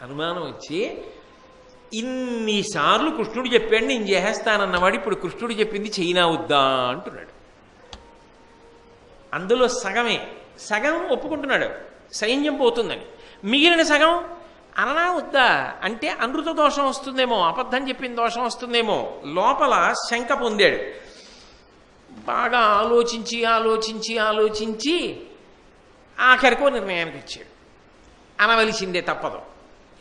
అనుమానం వచ్చి ఇన్నిసార్లు కృష్ణుడు చెప్పాడు నేను చేసేస్తానన్నవాడు ఇప్పుడు కృష్ణుడు చెప్పింది చెయ్యినా వద్దా అంటున్నాడు. అందులో సగం ఒప్పుకుంటున్నాడు సైన్యం పోతుందని, మిగిలిన సగం అననా వద్దా అంటే అనృత దోషం వస్తుందేమో, అబద్ధం చెప్పిన దోషం వస్తుందేమో లోపల శంక పొందాడు. బాగా ఆలోచించి ఆఖరికో నిర్ణయానికి వచ్చాడు. అనవలసిందే తప్పదు.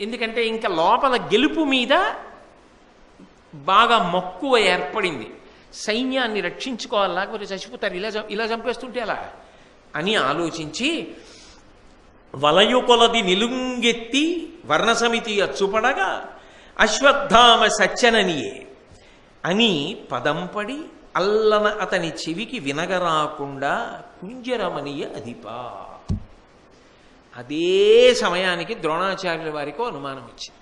ఎందుకంటే ఇంకా లోపల గెలుపు మీద బాగా మక్కువ ఏర్పడింది. సైన్యాన్ని రక్షించుకోవాలి, లేకపోతే చచ్చిపోతారు, ఇలా చంపేస్తుంటే అలా అని ఆలోచించి వలయుకొలది నిలుంగెత్తి వర్ణసమితి అచ్చుపడగా అశ్వత్థామ సత్యననియే అని పదంపడి అల్లన అతని చెవికి వినగరాకుండా కుంజరమనియ అధిపా. అదే సమయానికి ద్రోణాచార్యుల వారికి అనుమానం వచ్చింది.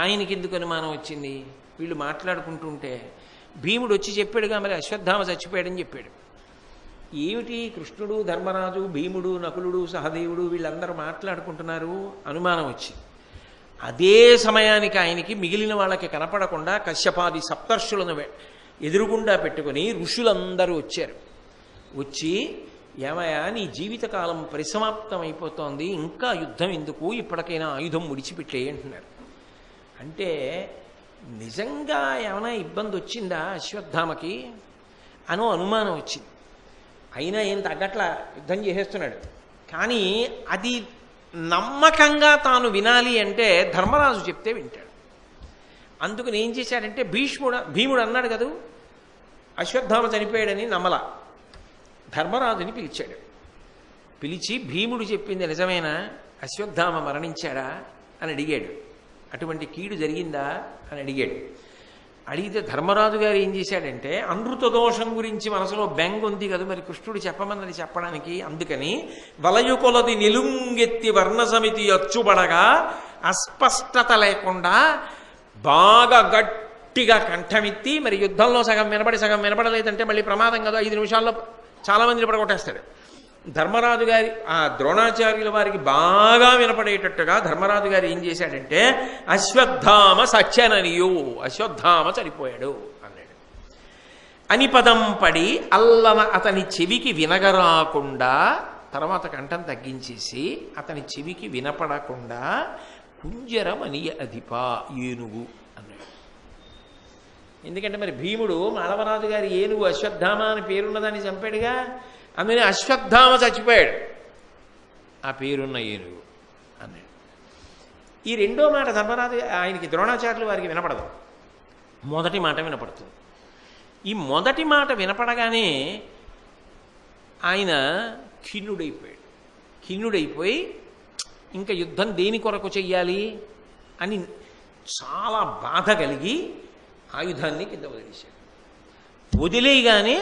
ఆయనకి ఎందుకు అనుమానం వచ్చింది? వీళ్ళు మాట్లాడుకుంటుంటే భీముడు వచ్చి చెప్పాడుగా, మరి అశ్వత్థామ చచ్చిపోయాడని చెప్పాడు. ఏమిటి కృష్ణుడు, ధర్మరాజు, భీముడు, నకులుడు, సహదేవుడు వీళ్ళందరూ మాట్లాడుకుంటున్నారు? అనుమానం వచ్చింది. అదే సమయానికి ఆయనకి మిగిలిన వాళ్ళకి కనపడకుండా కశ్యపాది సప్తర్షులను ఎదురుగుండా పెట్టుకుని ఋషులందరూ వచ్చారు. వచ్చి ఏమయ్యా నీ జీవితకాలం పరిసమాప్తం అయిపోతోంది, ఇంకా యుద్ధం ఎందుకు, ఇప్పటికైనా ఆయుధం ముడిచిపెట్టే అంటున్నారు. అంటే నిజంగా ఏమైనా ఇబ్బంది వచ్చిందా అశ్వత్థామకి అనో అనుమానం వచ్చింది. అయినా ఏం తగ్గట్లా యుద్ధం చేసేస్తున్నాడు. కానీ అది నమ్మకంగా తాను వినాలి అంటే ధర్మరాజు చెప్తే వింటాడు. అందుకని ఏం చేశాడంటే భీముడు అన్నాడు కదూ అశ్వత్థామ చనిపోయాడని నమ్మలా. ధర్మరాజుని పిలిచాడు. పిలిచి భీముడు చెప్పింది నిజమేనా, అశ్వత్థామ మరణించాడా అని అడిగాడు. అటువంటి కీడు జరిగిందా అని అడిగాడు. అడిగితే ధర్మరాజు గారు ఏం చేశాడంటే అనృత దోషం గురించి మనసులో బెంగ ఉంది కదా, మరి కృష్ణుడు చెప్పమన్నది చెప్పడానికి, అందుకని వలయుకొలది నిలుంగెత్తి వర్ణసమితి అచ్చుబడగా అస్పష్టత లేకుండా బాగా గట్టిగా కంఠమెత్తి, మరి యుద్ధంలో సగం వినపడలేదంటే మళ్ళీ ప్రమాదం కదా, 5 నిమిషాల్లో చాలా మందిని పడగొట్టేస్తాడు. ధర్మరాజు గారి ఆ ద్రోణాచార్యుల వారికి బాగా వినపడేటట్టుగా ధర్మరాజు గారు ఏం చేశాడంటే అశ్వత్థామ సత్యననియో, అశ్వత్థామ చనిపోయాడు అన్నాడు. అని పదం పడి అల్లన అతని చెవికి వినగరాకుండా, తర్వాత కంఠం తగ్గించేసి అతని చెవికి వినపడకుండా కుంజరమనియ అధిపా ఏనుగు అన్నాడు. ఎందుకంటే మరి భీముడు మాధవరాజు గారి ఏనుగు అశ్వత్థామ అని పేరున్నదాన్ని చంపాడుగా, అందుకని అశ్వత్థామ చచ్చిపోయాడు, ఆ పేరున్న ఏనుగు అన్నాడు. ఈ రెండో మాట ధర్మరాజు ఆయనకి ద్రోణాచార్యుల వారికి వినపడదు, మొదటి మాట వినపడుతుంది. ఈ మొదటి మాట వినపడగానే ఆయన ఖిన్నుడైపోయి ఇంకా యుద్ధం దేని కొరకు చెయ్యాలి అని చాలా బాధ కలిగి ఆయుధాన్ని కింద వదిలేశాడు. వదిలేయగానే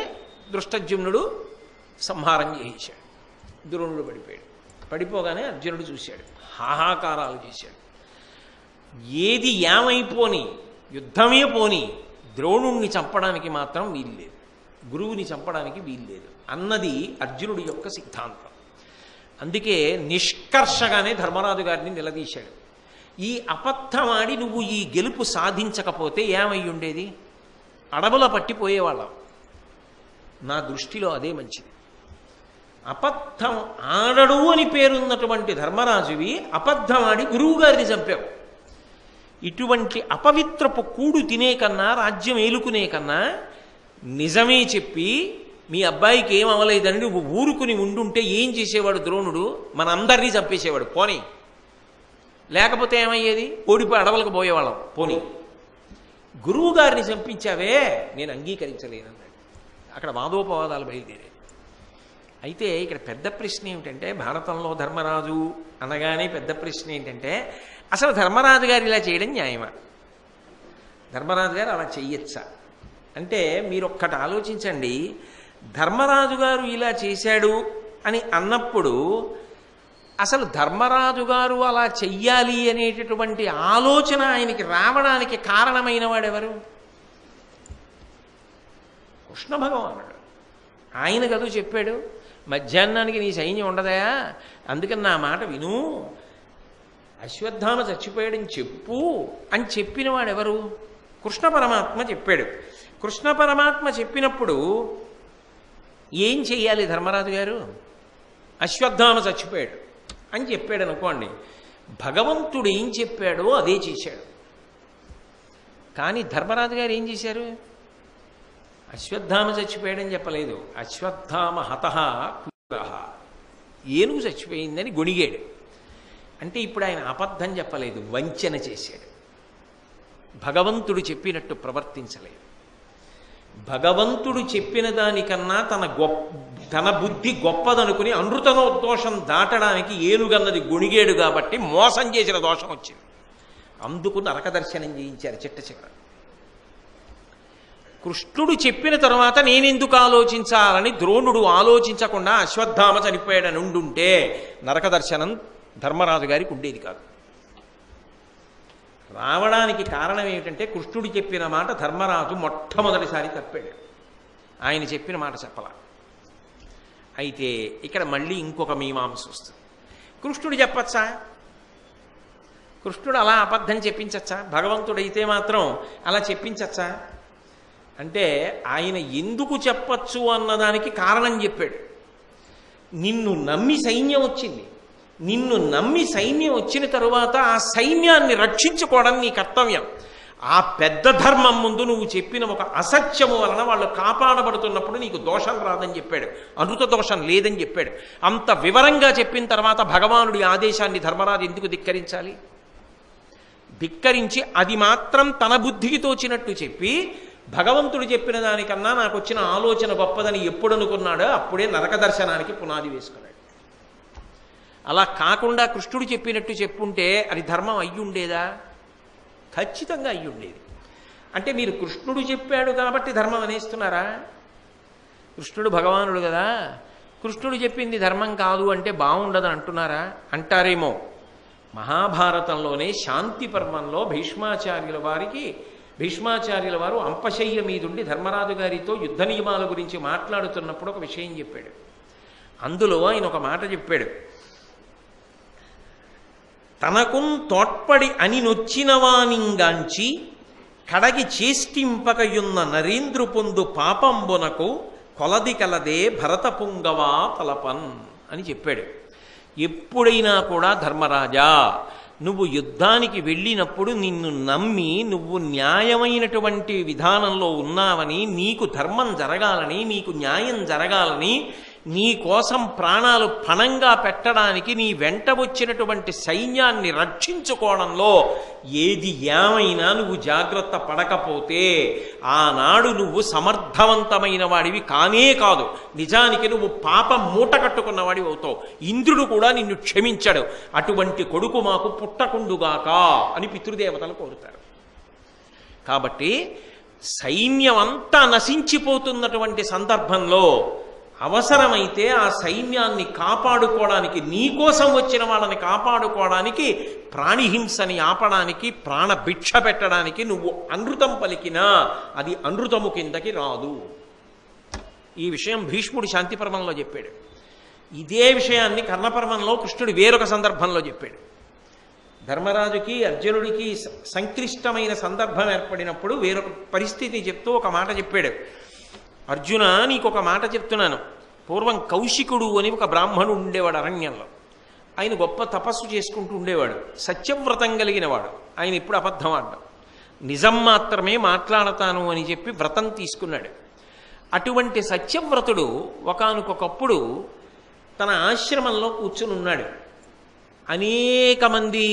దృష్టజ్యుమ్నుడు సంహారం చేయించాడు. ద్రోణుడు పడిపోగానే అర్జునుడు చూశాడు, హాహాకారాలు చేశాడు. ఏది ఏమైపోని, యుద్ధమే పోని, ద్రోణుణ్ణి చంపడానికి మాత్రం వీల్లేదు, గురువుని చంపడానికి వీల్లేదు అన్నది అర్జునుడి యొక్క సిద్ధాంతం. అందుకే నిష్కర్షగానే ధర్మరాజు గారిని నిలదీశాడు. ఈ అబద్ధమాడి నువ్వు ఈ గెలుపు సాధించకపోతే ఏమై ఉండేది? అడవుల పట్టిపోయేవాళ్ళం. నా దృష్టిలో అదే మంచిది. అబద్ధం ఆడడు అని పేరున్నటువంటి ధర్మరాజువి అబద్ధమాడి గురువు గారిని చంపావు. ఇటువంటి అపవిత్రపు కూడు తినే కన్నా, రాజ్యం ఏలుకునే కన్నా నిజమే చెప్పి మీ అబ్బాయికి ఏం అవ్వలేదని నువ్వు ఊరుకుని ఉండుంటే ఏం చేసేవాడు ద్రోణుడు? మనందరినీ చంపేసేవాడు. పోనీ లేకపోతే ఏమయ్యేది? ఓడిపోయి అడవులకు పోయేవాళ్ళం. పోనీ గురువు గారిని చంపించావే, నేను అంగీకరించలేనన్నాడు. అక్కడ వాదోపవాదాలు బయలుదేరాయి. అయితే ఇక్కడ పెద్ద ప్రశ్న ఏమిటంటే, భారతంలో ధర్మరాజు అనగానే పెద్ద ప్రశ్న ఏంటంటే, అసలు ధర్మరాజు గారు ఇలా చేయడం న్యాయమా? ధర్మరాజు గారు అలా చెయ్యొచ్చా అంటే మీరు ఒక్కటి ఆలోచించండి. ధర్మరాజు గారు ఇలా చేశాడు అని అన్నప్పుడు అసలు ధర్మరాజు గారు అలా చెయ్యాలి అనేటటువంటి ఆలోచన ఆయనకి రావడానికి కారణమైన వాడెవరు? కృష్ణ భగవానుడు. ఆయన కదూ చెప్పాడు, మధ్యాహ్నానికి నీ సైన్యం ఉండదయా, అందుకని నా మాట విను, అశ్వత్థామ చచ్చిపోయాడని చెప్పు అని చెప్పిన వాడెవరు? కృష్ణ పరమాత్మ చెప్పాడు. కృష్ణ పరమాత్మ చెప్పినప్పుడు ఏం చెయ్యాలి ధర్మరాజు గారు? అశ్వత్థామ చచ్చిపోయాడు అని చెప్పాడు అనుకోండి, భగవంతుడు ఏం చెప్పాడో అదే చేశాడు. కానీ ధర్మరాజు గారు ఏం చేశారు? అశ్వత్థామ చచ్చిపోయాడని చెప్పలేదు. అశ్వత్థామ హతః కురః, ఏనుగు చచ్చిపోయిందని గొణిగాడు. అంటే ఇప్పుడు ఆయన అబద్ధం చెప్పలేదు, వంచన చేశాడు. భగవంతుడు చెప్పినట్టు ప్రవర్తించలేదు. భగవంతుడు చెప్పిన దానికన్నా తన బుద్ధి గొప్పదనుకుని అనృతనోదోషం దాటడానికి ఏనుగన్నది గొణిగేడు కాబట్టి మోసం చేసిన దోషం వచ్చింది. అందుకు నరక దర్శనం చేయించారు చిట్ట చివర. కృష్ణుడు చెప్పిన తర్వాత నేనెందుకు ఆలోచించాలని ద్రోణుడు ఆలోచించకుండా అశ్వత్థామ చనిపోయాడని ఉండుంటే నరక దర్శనం ధర్మరాజు గారికి ఉండేది కాదు. రావడానికి కారణం ఏమిటంటే కృష్ణుడు చెప్పిన మాట ధర్మరాజు మొట్టమొదటిసారి తప్పాడు. ఆయన చెప్పిన మాట చెప్పలా. అయితే ఇక్కడ మళ్ళీ ఇంకొక మీమాంస వస్తుంది. కృష్ణుడు చెప్పచ్చా? కృష్ణుడు అలా అబద్ధం చెప్పించచ్చా? భగవంతుడైతే మాత్రం అలా చెప్పించచ్చా అంటే ఆయన ఎందుకు చెప్పచ్చు అన్నదానికి కారణం చెప్పాడు. నిన్ను నమ్మి సైన్యం వచ్చింది. నిన్ను నమ్మి సైన్యం వచ్చిన తరువాత ఆ సైన్యాన్ని రక్షించుకోవడం నీ కర్తవ్యం. ఆ పెద్ద ధర్మం ముందు నువ్వు చెప్పిన ఒక అసత్యము వలన వాళ్ళు కాపాడబడుతున్నప్పుడు నీకు దోషం రాదని చెప్పాడు, అనృత దోషం లేదని చెప్పాడు. అంత వివరంగా చెప్పిన తర్వాత భగవానుడి ఆదేశాన్ని ధర్మరాజు ఎందుకు ధిక్కరించాలి? ధిక్కరించి అది మాత్రం తన బుద్ధికి తోచినట్టు చెప్పి భగవంతుడు చెప్పిన దానికన్నా నాకు వచ్చిన ఆలోచన గొప్పదని ఎప్పుడు అనుకున్నాడో అప్పుడే నరక దర్శనానికి పునాది వేసుకున్నాడు. అలా కాకుండా కృష్ణుడు చెప్పినట్టు చెప్పుంటే అది ధర్మం అయ్యుండేదా? ఖచ్చితంగా అయ్యుండేది. అంటే మీరు కృష్ణుడు చెప్పాడు కాబట్టి ధర్మం అనేస్తున్నారా? కృష్ణుడు భగవానుడు కదా, కృష్ణుడు చెప్పింది ధర్మం కాదు అంటే బాగుండదని అంటున్నారా? అంటారేమో. మహాభారతంలోనే శాంతి పర్వంలో భీష్మాచార్యుల వారు అంపశయ్య మీదుండి ధర్మరాజు గారితో యుద్ధ నియమాల గురించి మాట్లాడుతున్నప్పుడు ఒక విషయం చెప్పాడు. అందులో ఆయన ఒక మాట చెప్పాడు. తనకున్ తోడ్పడి అని నొచ్చినవానింగాంచి కడగి చేష్టింపకయున్న నరేంద్రు పొందు పాపంబునకు కొలది కలదే భరత పుంగవా తలపన్ అని చెప్పాడు. ఎప్పుడైనా కూడా ధర్మరాజా, నువ్వు యుద్ధానికి వెళ్ళినప్పుడు నిన్ను నమ్మి నువ్వు న్యాయమైనటువంటి విధానంలో ఉన్నావని, నీకు ధర్మం జరగాలని, నీకు న్యాయం జరగాలని, నీ కోసం ప్రాణాలు పణంగా పెట్టడానికి నీ వెంట వచ్చినటువంటి సైన్యాన్ని రక్షించుకోవడంలో ఏది ఏమైనా నువ్వు జాగ్రత్త పడకపోతే ఆనాడు నువ్వు సమర్థవంతమైన వాడివి కానే కాదు, నిజానికి నువ్వు పాపం మూట కట్టుకున్నవాడివి అవుతావు. ఇంద్రుడు కూడా నిన్ను క్షమించాడు. అటువంటి కొడుకు మాకు పుట్టకుండుగాక అని పితృదేవతలు కోరుతారు. కాబట్టి సైన్యం అంతా నశించిపోతున్నటువంటి సందర్భంలో అవసరమైతే ఆ సైన్యాన్ని కాపాడుకోవడానికి, నీకోసం వచ్చిన వాళ్ళని కాపాడుకోవడానికి, ప్రాణిహింసని ఆపడానికి, ప్రాణభిక్ష పెట్టడానికి నువ్వు అనృతం పలికినా అది అనృతము కిందకి రాదు. ఈ విషయం భీష్ముడు శాంతిపర్వంలో చెప్పాడు. ఇదే విషయాన్ని కర్ణపర్వంలో కృష్ణుడు వేరొక సందర్భంలో చెప్పాడు. ధర్మరాజుకి అర్జునుడికి సంక్లిష్టమైన సందర్భం ఏర్పడినప్పుడు వేరొక పరిస్థితిని చెప్తూ ఒక మాట చెప్పాడు. అర్జున, నీకొక మాట చెప్తున్నాను. పూర్వం కౌశికుడు అని ఒక బ్రాహ్మణుడు ఉండేవాడు అరణ్యంలో. ఆయన గొప్ప తపస్సు చేసుకుంటూ ఉండేవాడు, సత్యవ్రతం కలిగిన వాడు. ఆయన ఇప్పుడు అబద్ధం ఆడ్డం, నిజం మాత్రమే మాట్లాడతాను అని చెప్పి వ్రతం తీసుకున్నాడు. అటువంటి సత్యవ్రతుడు ఒకానొకప్పుడు తన ఆశ్రమంలో కూర్చుని ఉన్నాడు. అనేక మంది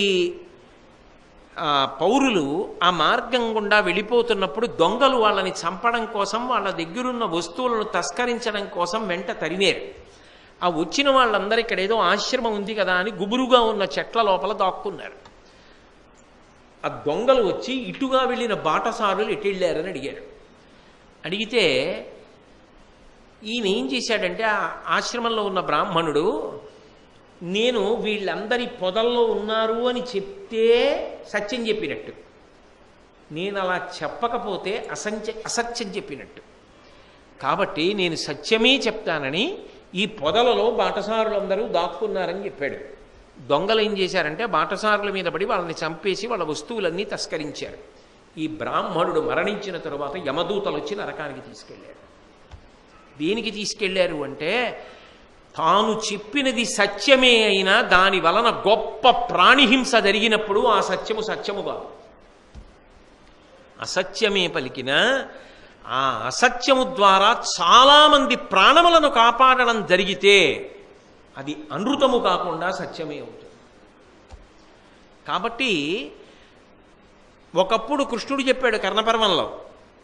పౌరులు ఆ మార్గం గుండా వెళ్ళిపోతున్నప్పుడు దొంగలు వాళ్ళని చంపడం కోసం, వాళ్ళ దగ్గరున్న వస్తువులను తస్కరించడం కోసం వెంట తరిమేరు. ఆ వచ్చిన వాళ్ళందరూ ఇక్కడ ఏదో ఆశ్రమం ఉంది కదా అని గుబురుగా ఉన్న చెట్ల లోపల దాక్కున్నారు. ఆ దొంగలు వచ్చి ఇటుగా వెళ్ళిన బాటసారులు ఎటు వెళ్ళారని అడిగారు. అడిగితే ఈయన ఏం చేశాడంటే, ఆ ఆశ్రమంలో ఉన్న బ్రాహ్మణుడు, నేను వీళ్ళందరి పొదల్లో ఉన్నారు అని చెప్తే సత్యం చెప్పినట్టు, నేను అలా చెప్పకపోతే అసత్యం చెప్పినట్టు. కాబట్టి నేను సత్యమే చెప్తానని ఈ పొదలలో బాటసారులందరూ దాక్కున్నారని చెప్పాడు. దొంగలు ఏం చేశారంటే బాటసారుల మీద పడి వాళ్ళని చంపేసి వాళ్ళ వస్తువులన్నీ తస్కరించారు. ఈ బ్రాహ్మణుడు మరణించిన తరువాత యమదూతలు వచ్చి నరకానికి తీసుకెళ్ళారు. దేనికి తీసుకెళ్లారు అంటే తాను చెప్పినది సత్యమే అయినా దాని వలన గొప్ప ప్రాణిహింస జరిగినప్పుడు ఆ సత్యము సత్యము కాదు. అసత్యమే పలికిన ఆ అసత్యము ద్వారా చాలామంది ప్రాణములను కాపాడడం జరిగితే అది అనృతము కాకుండా సత్యమే అవుతుంది. కాబట్టి ఒకప్పుడు కృష్ణుడు చెప్పాడు కర్ణపర్వంలో,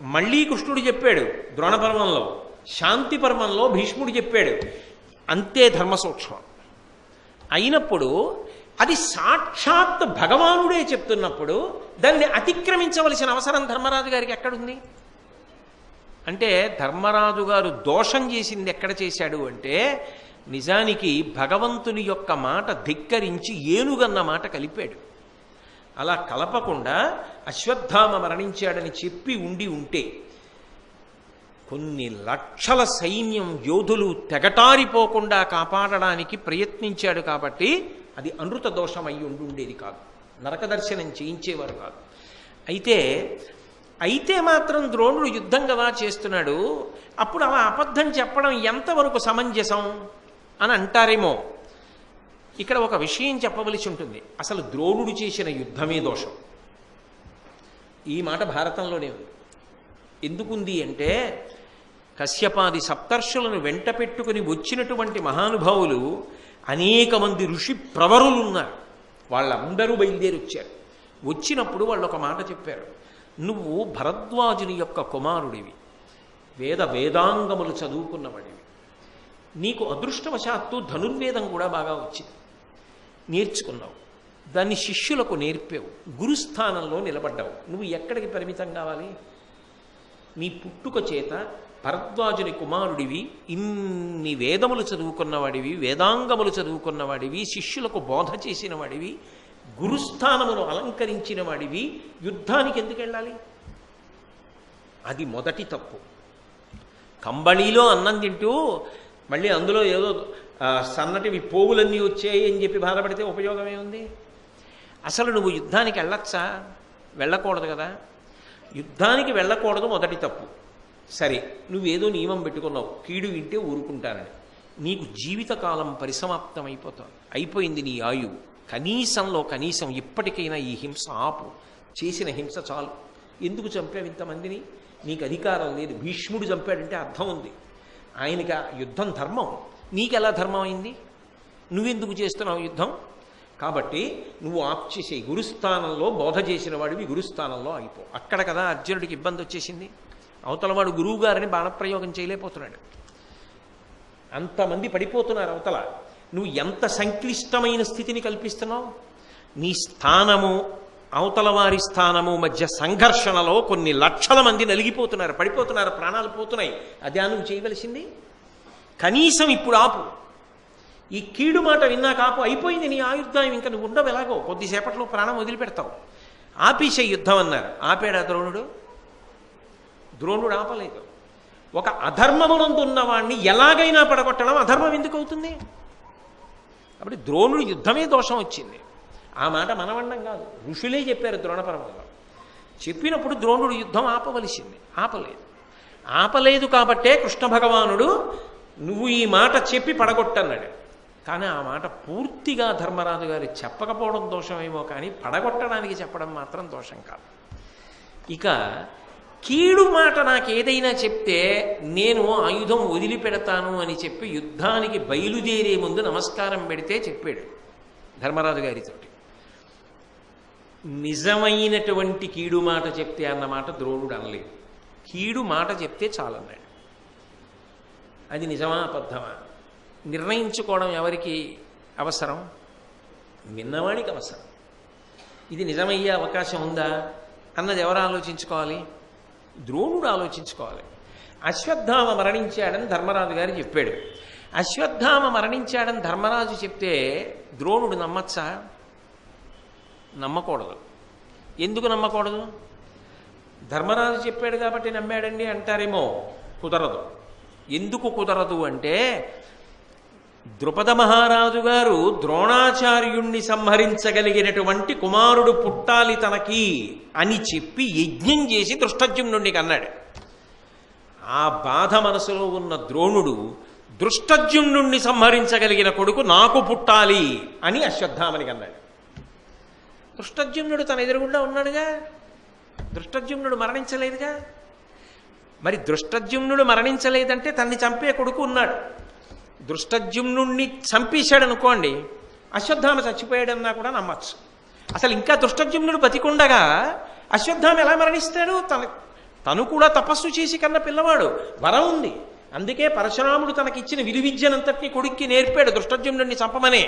మళ్ళీ కృష్ణుడు చెప్పాడు ద్రోణపర్వంలో, శాంతి పర్వంలో భీష్ముడు చెప్పాడు. అంతే ధర్మ సూక్ష్మం అయినప్పుడు అది సాక్షాత్ భగవానుడే చెప్తున్నప్పుడు దాన్ని అతిక్రమించవలసిన అవసరం ధర్మరాజు గారికి ఎక్కడుంది? అంటే ధర్మరాజు గారు దోషం చేసింది ఎక్కడ చేశాడు అంటే నిజానికి భగవంతుని యొక్క మాట ధిక్కరించి ఏనుగన్న మాట కలిపాడు. అలా కలపకుండా అశ్వత్థామ మరణించాడని చెప్పి ఉంటే కొన్ని లక్షల సైన్యం యోధులు తెగటారిపోకుండా కాపాడడానికి ప్రయత్నించాడు. కాబట్టి అది అనృత దోషం అయి ఉండేది కాదు, నరక దర్శనం చేయించేవారు కాదు. అయితే మాత్రం ద్రోణుడు యుద్ధం కదా చేస్తున్నాడు, అప్పుడు అలా అబద్ధం చెప్పడం ఎంతవరకు సమంజసం అని అంటారేమో. ఇక్కడ ఒక విషయం చెప్పవలసి ఉంటుంది. అసలు ద్రోణుడు చేసిన యుద్ధమే దోషం. ఈ మాట భారతంలోనే ఉంది. ఎందుకుంది అంటే కశ్యపాది సప్తర్షులను వెంట పెట్టుకుని వచ్చినటువంటి మహానుభావులు అనేక మంది ఋషి ప్రవరులు ఉన్నారు. వాళ్ళందరూ బయలుదేరి వచ్చారు. వచ్చినప్పుడు వాళ్ళు ఒక మాట చెప్పారు, నువ్వు భరద్వాజుని యొక్క కుమారుడివి, వేదాంగములు చదువుకున్నవాడివి, నీకు అదృష్టవశాత్తు ధనుర్వేదం కూడా బాగా వచ్చింది, నేర్చుకున్నావు, దాన్ని శిష్యులకు నేర్పావు, గురుస్థానంలో నిలబడ్డావు. నువ్వు ఎక్కడికి పరిమితం కావాలి? నీ పుట్టుక చేత భరద్వాజుని కుమారుడివి, ఇన్ని వేదములు చదువుకున్నవాడివి, వేదాంగములు చదువుకున్నవాడివి, శిష్యులకు బోధ చేసిన వాడివి, గురుస్థానమును అలంకరించిన వాడివి, యుద్ధానికి ఎందుకు వెళ్ళాలి? అది మొదటి తప్పు. కంబళీలో అన్నం తింటూ మళ్ళీ అందులో ఏదో సన్నటివి పోగులన్నీ వచ్చాయి అని చెప్పి బాధపడితే ఉపయోగమే ఉంది? అసలు నువ్వు యుద్ధానికి వెళ్ళొచ్చా? వెళ్ళకూడదు కదా. యుద్ధానికి వెళ్ళకూడదు మొదటి తప్పు. సరే, నువ్వేదో నియమం పెట్టుకున్నావు, కీడు వింటే ఊరుకుంటానని. నీకు జీవితకాలం పరిసమాప్తం అయిపోయింది నీ ఆయువు. కనీసం ఇప్పటికైనా ఈ హింస ఆపు, చేసిన హింస చాలు. ఎందుకు చంపావు ఇంతమందిని? నీకు అధికారం లేదు. భీష్ముడు చంపాడంటే అర్థం ఉంది, ఆయనకి ఆ యుద్ధం ధర్మం. నీకెలా ధర్మం అయింది? నువ్వెందుకు చేస్తున్నావు యుద్ధం? కాబట్టి నువ్వు ఆప్ చేసే గురుస్థానంలో బోధ చేసిన వాడివి, గురుస్థానంలో అయిపో. అక్కడ కదా అర్జునుడికి ఇబ్బంది వచ్చేసింది. అవతలవాడు గురువు గారిని బాణప్రయోగం చేయలేకపోతున్నాడు, అంతమంది పడిపోతున్నారు అవతల. నువ్వు ఎంత సంక్లిష్టమైన స్థితిని కల్పిస్తున్నావు. నీ స్థానము అవతల వారి స్థానము మధ్య సంఘర్షణలో కొన్ని లక్షల మంది నలిగిపోతున్నారు, పడిపోతున్నారు, ప్రాణాలు పోతున్నాయి. అదే నువ్వు చేయవలసింది. కనీసం ఇప్పుడు ఆపు. ఈ కీడు మాట విన్నాక ఆపు. అయిపోయింది నీ ఆయుర్దాయం, ఇంకా నువ్వు ఉండవు. ఎలాగో కొద్దిసేపట్లో ప్రాణం వదిలిపెడతావు. ఆపేసే యుద్ధం అన్నారు. ఆపాడా ద్రోణుడు? ద్రోణుడు ఆపలేదు. ఒక అధర్మమునందు ఉన్నవాణ్ణి ఎలాగైనా పడగొట్టడం అధర్మం ఎందుకు అవుతుంది? అప్పుడు ద్రోణుడు యుద్ధమే దోషం వచ్చింది. ఆ మాట మనవండం కాదు, ఋషులే చెప్పారు ద్రోణపర్వంలో. చెప్పినప్పుడు ద్రోణుడు యుద్ధం ఆపవలసింది, ఆపలేదు కాబట్టే కృష్ణ భగవానుడు నువ్వు ఈ మాట చెప్పి పడగొట్టన్నాడు. కానీ ఆ మాట పూర్తిగా ధర్మరాజు గారు చెప్పకపోవడం దోషమేమో, కానీ పడగొట్టడానికి చెప్పడం మాత్రం దోషం కాదు. ఇక కీడు మాట నాకు ఏదైనా చెప్తే నేను ఆయుధం వదిలిపెడతాను అని చెప్పి యుద్ధానికి బయలుదేరే ముందు నమస్కారం పెడితే చెప్పాడు ధర్మరాజు గారితోటి. నిజమైనటువంటి కీడు మాట చెప్తే అన్నమాట ద్రోణుడు అనలేదు. కీడు మాట చెప్తే చాలన్నాడు. అది నిజమా అబద్ధమా నిర్ణయించుకోవడం ఎవరికి అవసరం? విన్నవాడికి అవసరం. ఇది నిజమయ్యే అవకాశం ఉందా అన్నది ఎవరు ఆలోచించుకోవాలి? ద్రోణుడు ఆలోచించుకోవాలి. అశ్వత్థామ మరణించాడని ధర్మరాజు గారు చెప్పాడు. అశ్వత్థామ మరణించాడని ధర్మరాజు చెప్తే ద్రోణుడు నమ్మచ్చా? నమ్మకూడదు. ఎందుకు నమ్మకూడదు? ధర్మరాజు చెప్పాడు కాబట్టి నమ్మాడండి అంటారేమో. కుదరదు. ఎందుకు కుదరదు అంటే ద్రుపద మహారాజు గారు ద్రోణాచార్యుణ్ణి సంహరించగలిగినటువంటి కుమారుడు పుట్టాలి తనకి అని చెప్పి యజ్ఞం చేసి దృష్టజ్యుమ్నుడిని కన్నాడు. ఆ బాధ మనసులో ఉన్న ద్రోణుడు దృష్టజ్యుమ్నుడిని సంహరించగలిగిన కొడుకు నాకు పుట్టాలి అని అశ్వత్థామని కన్నాడు. దృష్టజ్యుమ్నుడు తన ఎదురుగుండా ఉన్నాడుగా, దృష్టజ్యుమ్నుడు మరణించలేదుగా. మరి దృష్టజ్యుమ్నుడు మరణించలేదంటే తన్ని చంపే కొడుకు ఉన్నాడు. దృష్టజ్యుమ్నుణ్ణి చంపేశాడు అనుకోండి, అశ్వత్థామ చచ్చిపోయాడన్నా కూడా నమ్మచ్చు. అసలు ఇంకా దృష్టజ్యుమ్నుడు బతికుండగా అశ్వత్థామ ఎలా మరణిస్తాడు? తను కూడా తపస్సు చేసి కన్న పిల్లవాడు, వరం ఉంది. అందుకే పరశురాముడు తనకిచ్చిన విలువిద్యనంతటినీ కొడుక్కి నేర్పాడు దృష్టజ్యుమ్నుడిని చంపమనే.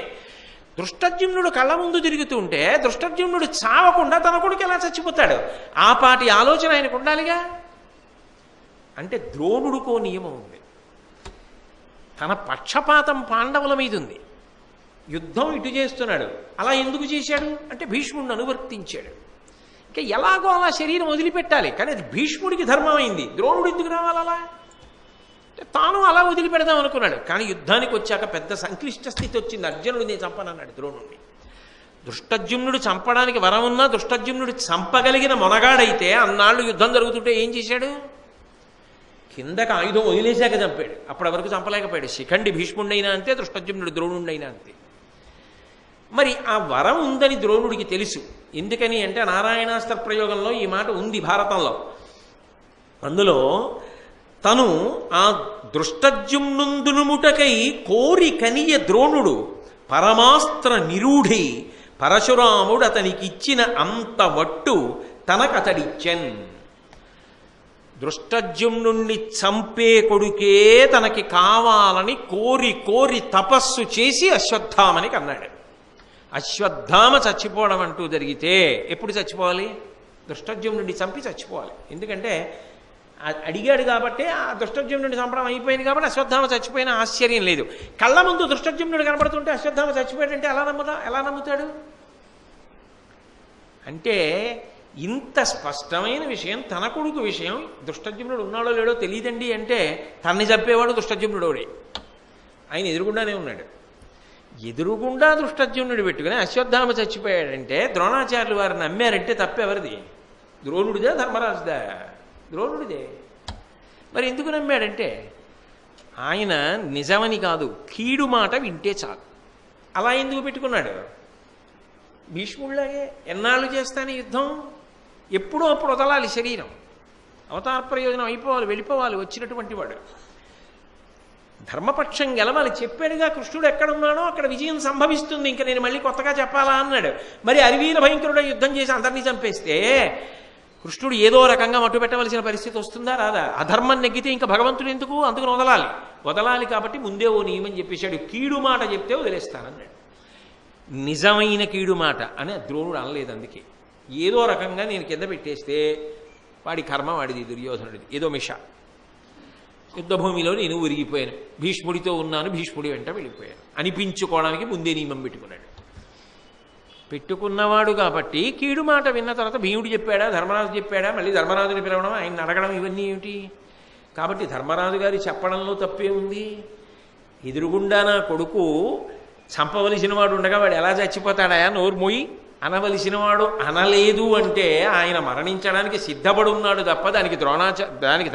దృష్టజ్యుమ్నుడు కళ్ళ ముందు తిరుగుతూ ఉంటే దృష్టజ్యుమ్నుడు చావకుండా తన కొడుకు ఎలా చచ్చిపోతాడు? ఆ పాటి ఆలోచన ఆయనకు ఉండాలిగా. అంటే ద్రోణుడికో నియమం ఉంది. తన పక్షపాతం పాండవుల మీద ఉంది. యుద్ధం ఇటు చేస్తున్నాడు. అలా ఎందుకు చేశాడు అంటే భీష్ముడిని అనువర్తించాడు. ఇంకా ఎలాగో అలా శరీరం వదిలిపెట్టాలి. కానీ అది భీష్ముడికి ధర్మం అయింది. ద్రోణుడు ఎందుకు రావాలి అలా? తాను అలా వదిలిపెడదాం అనుకున్నాడు. కానీ యుద్ధానికి వచ్చాక పెద్ద సంక్లిష్ట స్థితి వచ్చింది. అర్జునుడు నేను చంపనన్నాడు ద్రోణుడిని. దృష్టజ్యుమ్నుడు చంపడానికి వరం ఉన్నా దృష్టజ్యుమ్నుడు చంపగలిగిన మొనగాడైతే అన్నాళ్ళు యుద్ధం జరుగుతుంటే ఏం చేశాడు? కిందకి ఆయుధం వదిలేశాక చంపాడు. అప్పటి వరకు చంపలేకపోయాడు. శిఖండి భీష్ముడినైనా అంతే, దృష్టజ్యుమ్నుడు ద్రోణుడినైనా అంతే. మరి ఆ వరం ఉందని ద్రోణుడికి తెలుసు. ఎందుకని అంటే నారాయణాస్త్ర ప్రయోగంలో ఈ మాట ఉంది భారతంలో. అందులో తను ఆ దృష్టజ్యుమ్నుందునుముటకై కోరి కనియ ద్రోణుడు పరమాస్త్ర నిరూఢి పరశురాముడు అతనికిచ్చిన అంత వట్టు తనకతడిచ్చన్. దృష్టజ్యుమ్నుణ్ణి చంపే కొడుకే తనకి కావాలని కోరి కోరి తపస్సు చేసి అశ్వత్థామని కన్నాడు. అశ్వత్థామ చచ్చిపోవడం అంటూ జరిగితే ఎప్పుడు చచ్చిపోవాలి? దృష్టజ్యుమ్నుడిని చంపి చచ్చిపోవాలి. ఎందుకంటే అడిగాడు కాబట్టి ఆ దృష్టజ్యుమ్నుడిని చంపడం అయిపోయింది కాబట్టి అశ్వత్థామ చచ్చిపోయిన ఆశ్చర్యం లేదు. కళ్ళ ముందు దృష్టజ్యుమ్నుడు కనబడుతుంటే అశ్వత్థామ చచ్చిపోయాడంటే ఎలా నమ్ముతాడు? అంటే ఇంత స్పష్టమైన విషయం, తన కొడుకు విషయం దృష్టజ్యుమ్నుడు ఉన్నాడో లేడో తెలియదండి అంటే తన్ని చంపేవాడు దృష్టజ్యుమ్నుడోడే. ఆయన ఎదురుగుండానే ఉన్నాడు. ఎదురుగుండా దృష్టజ్యుమ్నుడు పెట్టుకుని అశ్వత్థామ చచ్చిపోయాడంటే ద్రోణాచార్యులు వారు నమ్మారంటే తప్పెవరిది? ద్రోణుడిదా ధర్మరాజుదా? ద్రోణుడిదే. మరి ఎందుకు నమ్మాడంటే ఆయన నిజమని కాదు, కీడు మాట వింటే చాలు. అలా ఎందుకు పెట్టుకున్నాడు? భీష్ముడిలాగే ఎన్నాళ్ళు చేస్తాను యుద్ధం, ఎప్పుడో అప్పుడు వదలాలి శరీరం, అవతార ప్రయోజనం అయిపోవాలి, వెళ్ళిపోవాలి వచ్చినటువంటి వాడు. ధర్మపక్షం గెలవాలి. చెప్పాడుగా కృష్ణుడు ఎక్కడున్నాడో అక్కడ విజయం సంభవిస్తుంది, ఇంకా నేను మళ్ళీ కొత్తగా చెప్పాలా అన్నాడు. మరి అరివీర భయంకరుడు యుద్ధం చేసి అందరినీ చంపేస్తే కృష్ణుడు ఏదో రకంగా మట్టు పెట్టవలసిన పరిస్థితి వస్తుందా రాదా? అధర్మం నెగ్గితే ఇంకా భగవంతుడు ఎందుకు? అందుకని వదలాలి కాబట్టి ముందే ఓ నియమం చెప్పేశాడు. కీడు మాట చెప్తే వదిలేస్తానన్నాడు. నిజమైన కీడు మాట అని ద్రోణుడు అనలేదు. అందుకే ఏదో రకంగా నేను కింద పెట్టేస్తే వాడి కర్మ వాడిది, దుర్యోధనుడిది. ఏదో మిష యుద్ధభూమిలో నేను ఉరిగిపోయాను, భీష్ముడితో ఉన్నాను, భీష్ముడి వెంట వెళ్ళిపోయాను అనిపించుకోవడానికి ముందే నియమం పెట్టుకున్నవాడు కాబట్టి కీడు మాట విన్న తర్వాత భీముడు చెప్పాడా, ధర్మరాజు చెప్పాడా, మళ్ళీ ధర్మరాజుని పిలవడం, ఆయన అడగడం, ఇవన్నీ ఏమిటి? కాబట్టి ధర్మరాజు గారి చెప్పడంలో తప్పే ఉంది. ఎదురుగుండా నా కొడుకు చంపవలసిన వాడు ఉండగా వాడు ఎలా చచ్చిపోతాడా? నోరు మొయ్యి అనవలసిన వాడు అనలేదు అంటే ఆయన మరణించడానికి సిద్ధపడి ఉన్నాడు తప్ప దానికి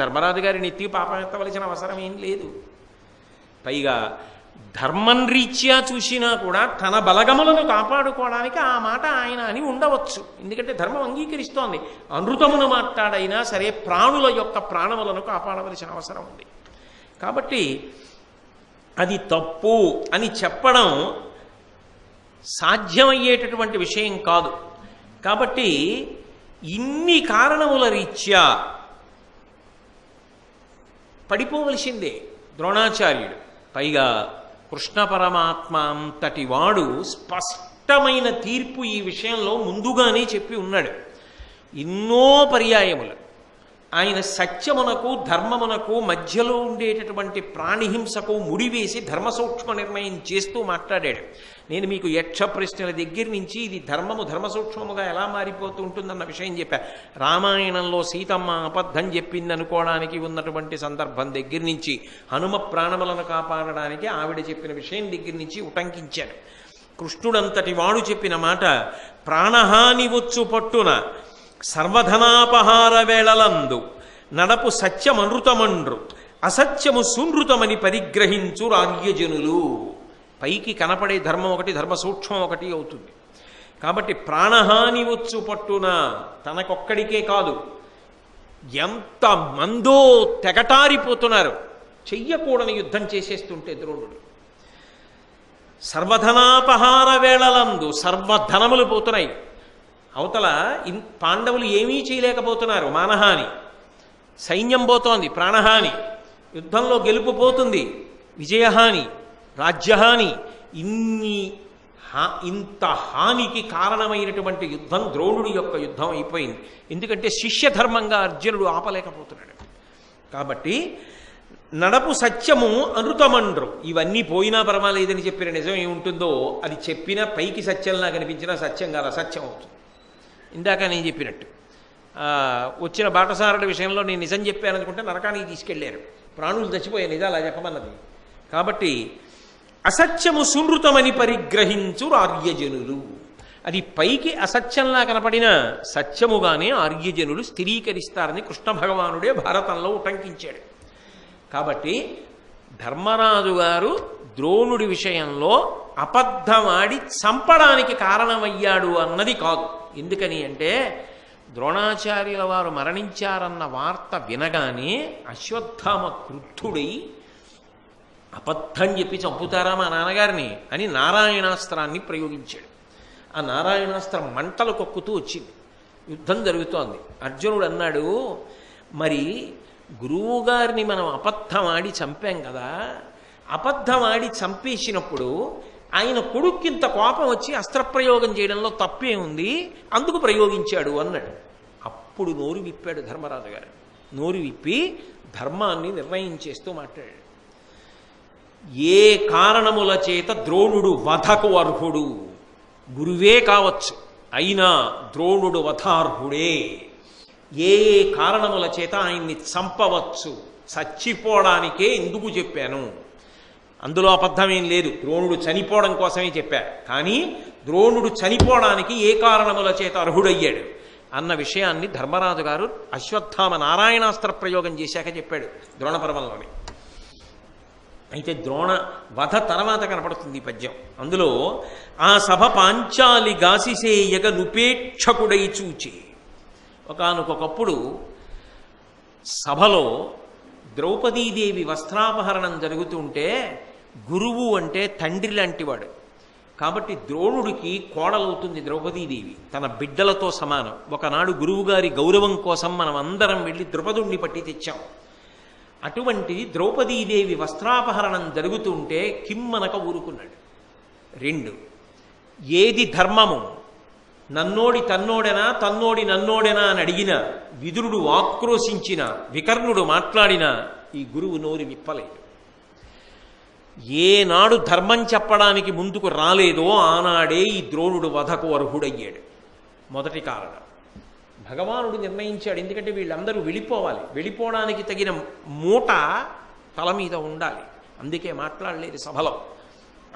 ధర్మరాజు గారిని ఎత్తి పాపం ఎత్తవలసిన అవసరం ఏం లేదు. పైగా ధర్మం రీత్యా చూసినా కూడా తన బలగములను కాపాడుకోవడానికి ఆ మాట ఆయన అని ఉండవచ్చు. ఎందుకంటే ధర్మం అంగీకరిస్తోంది. అనృతమును మాట్లాడైనా సరే ప్రాణుల యొక్క ప్రాణములను కాపాడవలసిన అవసరం ఉంది. కాబట్టి అది తప్పు అని చెప్పడం సాధ్యమయ్యేటటువంటి విషయం కాదు. కాబట్టి ఇన్ని కారణముల రీత్యా పడిపోవలసిందే ద్రోణాచార్యుడు. పైగా కృష్ణ పరమాత్మ అంతటి వాడు స్పష్టమైన తీర్పు ఈ విషయంలో ముందుగానే చెప్పి ఉన్నాడు. ఎన్నో పర్యాయములు ఆయన సత్యమునకు ధర్మమునకు మధ్యలో ఉండేటటువంటి ప్రాణిహింసకు ముడివేసి ధర్మ సూక్ష్మ నిర్ణయం చేస్తూ మాట్లాడాడు. నేను మీకు యక్ష ప్రశ్నల దగ్గర నుంచి ఇది ధర్మము ధర్మ సూక్ష్మముగా ఎలా మారిపోతూ ఉంటుందన్న విషయం చెప్పా. రామాయణంలో సీతమ్మ అబద్ధం చెప్పింది అనుకోవడానికి ఉన్నటువంటి సందర్భం దగ్గర నుంచి, హనుమ ప్రాణములను కాపాడడానికి ఆవిడ చెప్పిన విషయం దగ్గర నుంచి ఉటంకించాను. కృష్ణుడంతటి వాడు చెప్పిన మాట, ప్రాణహాని వచ్చు పట్టున సర్వధనాపహార వేళలందు నడపు సత్యమనృతమండ్రు అసత్యము సునృతమని పరిగ్రహించు రాజ్యజనులు. పైకి కనపడే ధర్మం ఒకటి, ధర్మ సూక్ష్మం ఒకటి అవుతుంది. కాబట్టి ప్రాణహాని వచ్చు పట్టున, తనకొక్కడికే కాదు ఎంత మందో తెగటారిపోతున్నారు, చెయ్యకూడని యుద్ధం చేసేస్తుంటే ద్రోణుడు. సర్వధనాపహార వేళలందు సర్వధనములు పోతున్నాయి. అవతల పాండవులు ఏమీ చేయలేకపోతున్నారు, మానహాని, సైన్యం పోతోంది, ప్రాణహాని, యుద్ధంలో గెలుపు పోతుంది, విజయహాని, రాజ్యహాని, ఇంత హానికి కారణమైనటువంటి యుద్ధం ద్రోణుడి యొక్క యుద్ధం అయిపోయింది. ఎందుకంటే శిష్యధర్మంగా అర్జునుడు ఆపలేకపోతున్నాడు. కాబట్టి నడపు సత్యము అనృతమండ్రు, ఇవన్నీ పోయినా పర్వాలేదని చెప్పిన నిజం ఏముంటుందో అది చెప్పినా పైకి సత్యంలా కనిపించినా సత్యం కాదు, అసత్యం అవుతుంది. ఇందాక నేను చెప్పినట్టు వచ్చిన బాటసారుల విషయంలో నేను నిజం చెప్పాననుకుంటే నరకానికి తీసుకెళ్లారు, ప్రాణులు చచ్చిపోయే నిజాలు అలా చెప్పమన్నది. కాబట్టి అసత్యము సునృతమని పరిగ్రహించు ఆర్యజనులు, అది పైకి అసత్యంలా కనపడిన సత్యముగానే ఆర్యజనులు స్థిరీకరిస్తారని కృష్ణ భగవానుడే భారతంలో ఉటంకించాడు. కాబట్టి ధర్మరాజు గారు ద్రోణుడి విషయంలో అబద్ధమాడి చంపడానికి కారణమయ్యాడు అన్నది కాదు. ఎందుకని అంటే ద్రోణాచార్యుల వారు మరణించారన్న వార్త వినగానే అశ్వత్థామ క్రుద్ధుడై అబద్ధం చెప్పి చంపుతారా మా నాన్నగారిని అని నారాయణాస్త్రాన్ని ప్రయోగించాడు. ఆ నారాయణాస్త్రం మంటలు కొక్కుతూ వచ్చింది, యుద్ధం జరుగుతోంది. అర్జునుడు అన్నాడు, మరి గురువుగారిని మనం అబద్ధమాడి చంపాం కదా, అబద్ధమాడి చంపేసినప్పుడు ఆయన కొడుక్కింత కోపం వచ్చి అస్త్రప్రయోగం చేయడంలో తప్పే ఉంది, అందుకు ప్రయోగించాడు అన్నాడు. అప్పుడు నోరు విప్పాడు ధర్మరాజు గారు. నోరు విప్పి ధర్మాన్ని నిర్ణయం చేస్తూ మాట్లాడాడు. ఏ కారణముల చేత ద్రోణుడు వధకు అర్హుడు, గురువే కావచ్చు, అయినా ద్రోణుడు వధార్హుడే. ఏ కారణముల చేత ఆయన్ని చంపవచ్చు, చచ్చిపోవడానికే ఎందుకు చెప్పాను, అందులో అబద్ధమేం లేదు, ద్రోణుడు చనిపోవడం కోసమే చెప్పా. కానీ ద్రోణుడు చనిపోవడానికి ఏ కారణముల చేత అర్హుడయ్యాడు అన్న విషయాన్ని ధర్మరాజు గారు అశ్వత్థామ నారాయణాస్త్ర ప్రయోగం చేశాక చెప్పాడు ద్రోణపర్వంలోని. అయితే ద్రోణ వధ తర్వాత కనపడుతుంది ఈ పద్యం. అందులో ఆ సభ పాంచాలి గాసిసేయగ నుపేక్షకుడై చూచి, ఒకానొకప్పుడు సభలో ద్రౌపదీదేవి వస్త్రాపహరణం జరుగుతుంటే గురువు అంటే తండ్రి లాంటివాడు కాబట్టి ద్రోణుడికి కోడలవుతుంది ద్రౌపదీదేవి, తన బిడ్డలతో సమానం. ఒకనాడు గురువుగారి గౌరవం కోసం మనం అందరం వెళ్ళి ద్రుపదుణ్ణి పట్టి తెచ్చాం. అటువంటిది ద్రౌపదీదేవి వస్త్రాపహరణం జరుగుతుంటే కిమ్మనక ఊరుకున్నాడు. 2, ఏది ధర్మము, నన్నోడి తన్నోడెనా తన్నోడి నన్నోడెనా అని అడిగిన, విదురుడు ఆక్రోశించిన, వికర్ణుడు మాట్లాడిన ఈ గురువు నోరు విప్పలేదు. ఏనాడు ధర్మం చెప్పడానికి ముందుకు రాలేదో ఆనాడే ఈ ద్రోణుడు వధకు అర్హుడయ్యాడు. మొదటి కారణం భగవానుడు నిర్ణయించాడు. ఎందుకంటే వీళ్ళందరూ వెళ్ళిపోవాలి, వెళ్ళిపోవడానికి తగిన మూట తల మీద ఉండాలి, అందుకే మాట్లాడలేదు సభలో.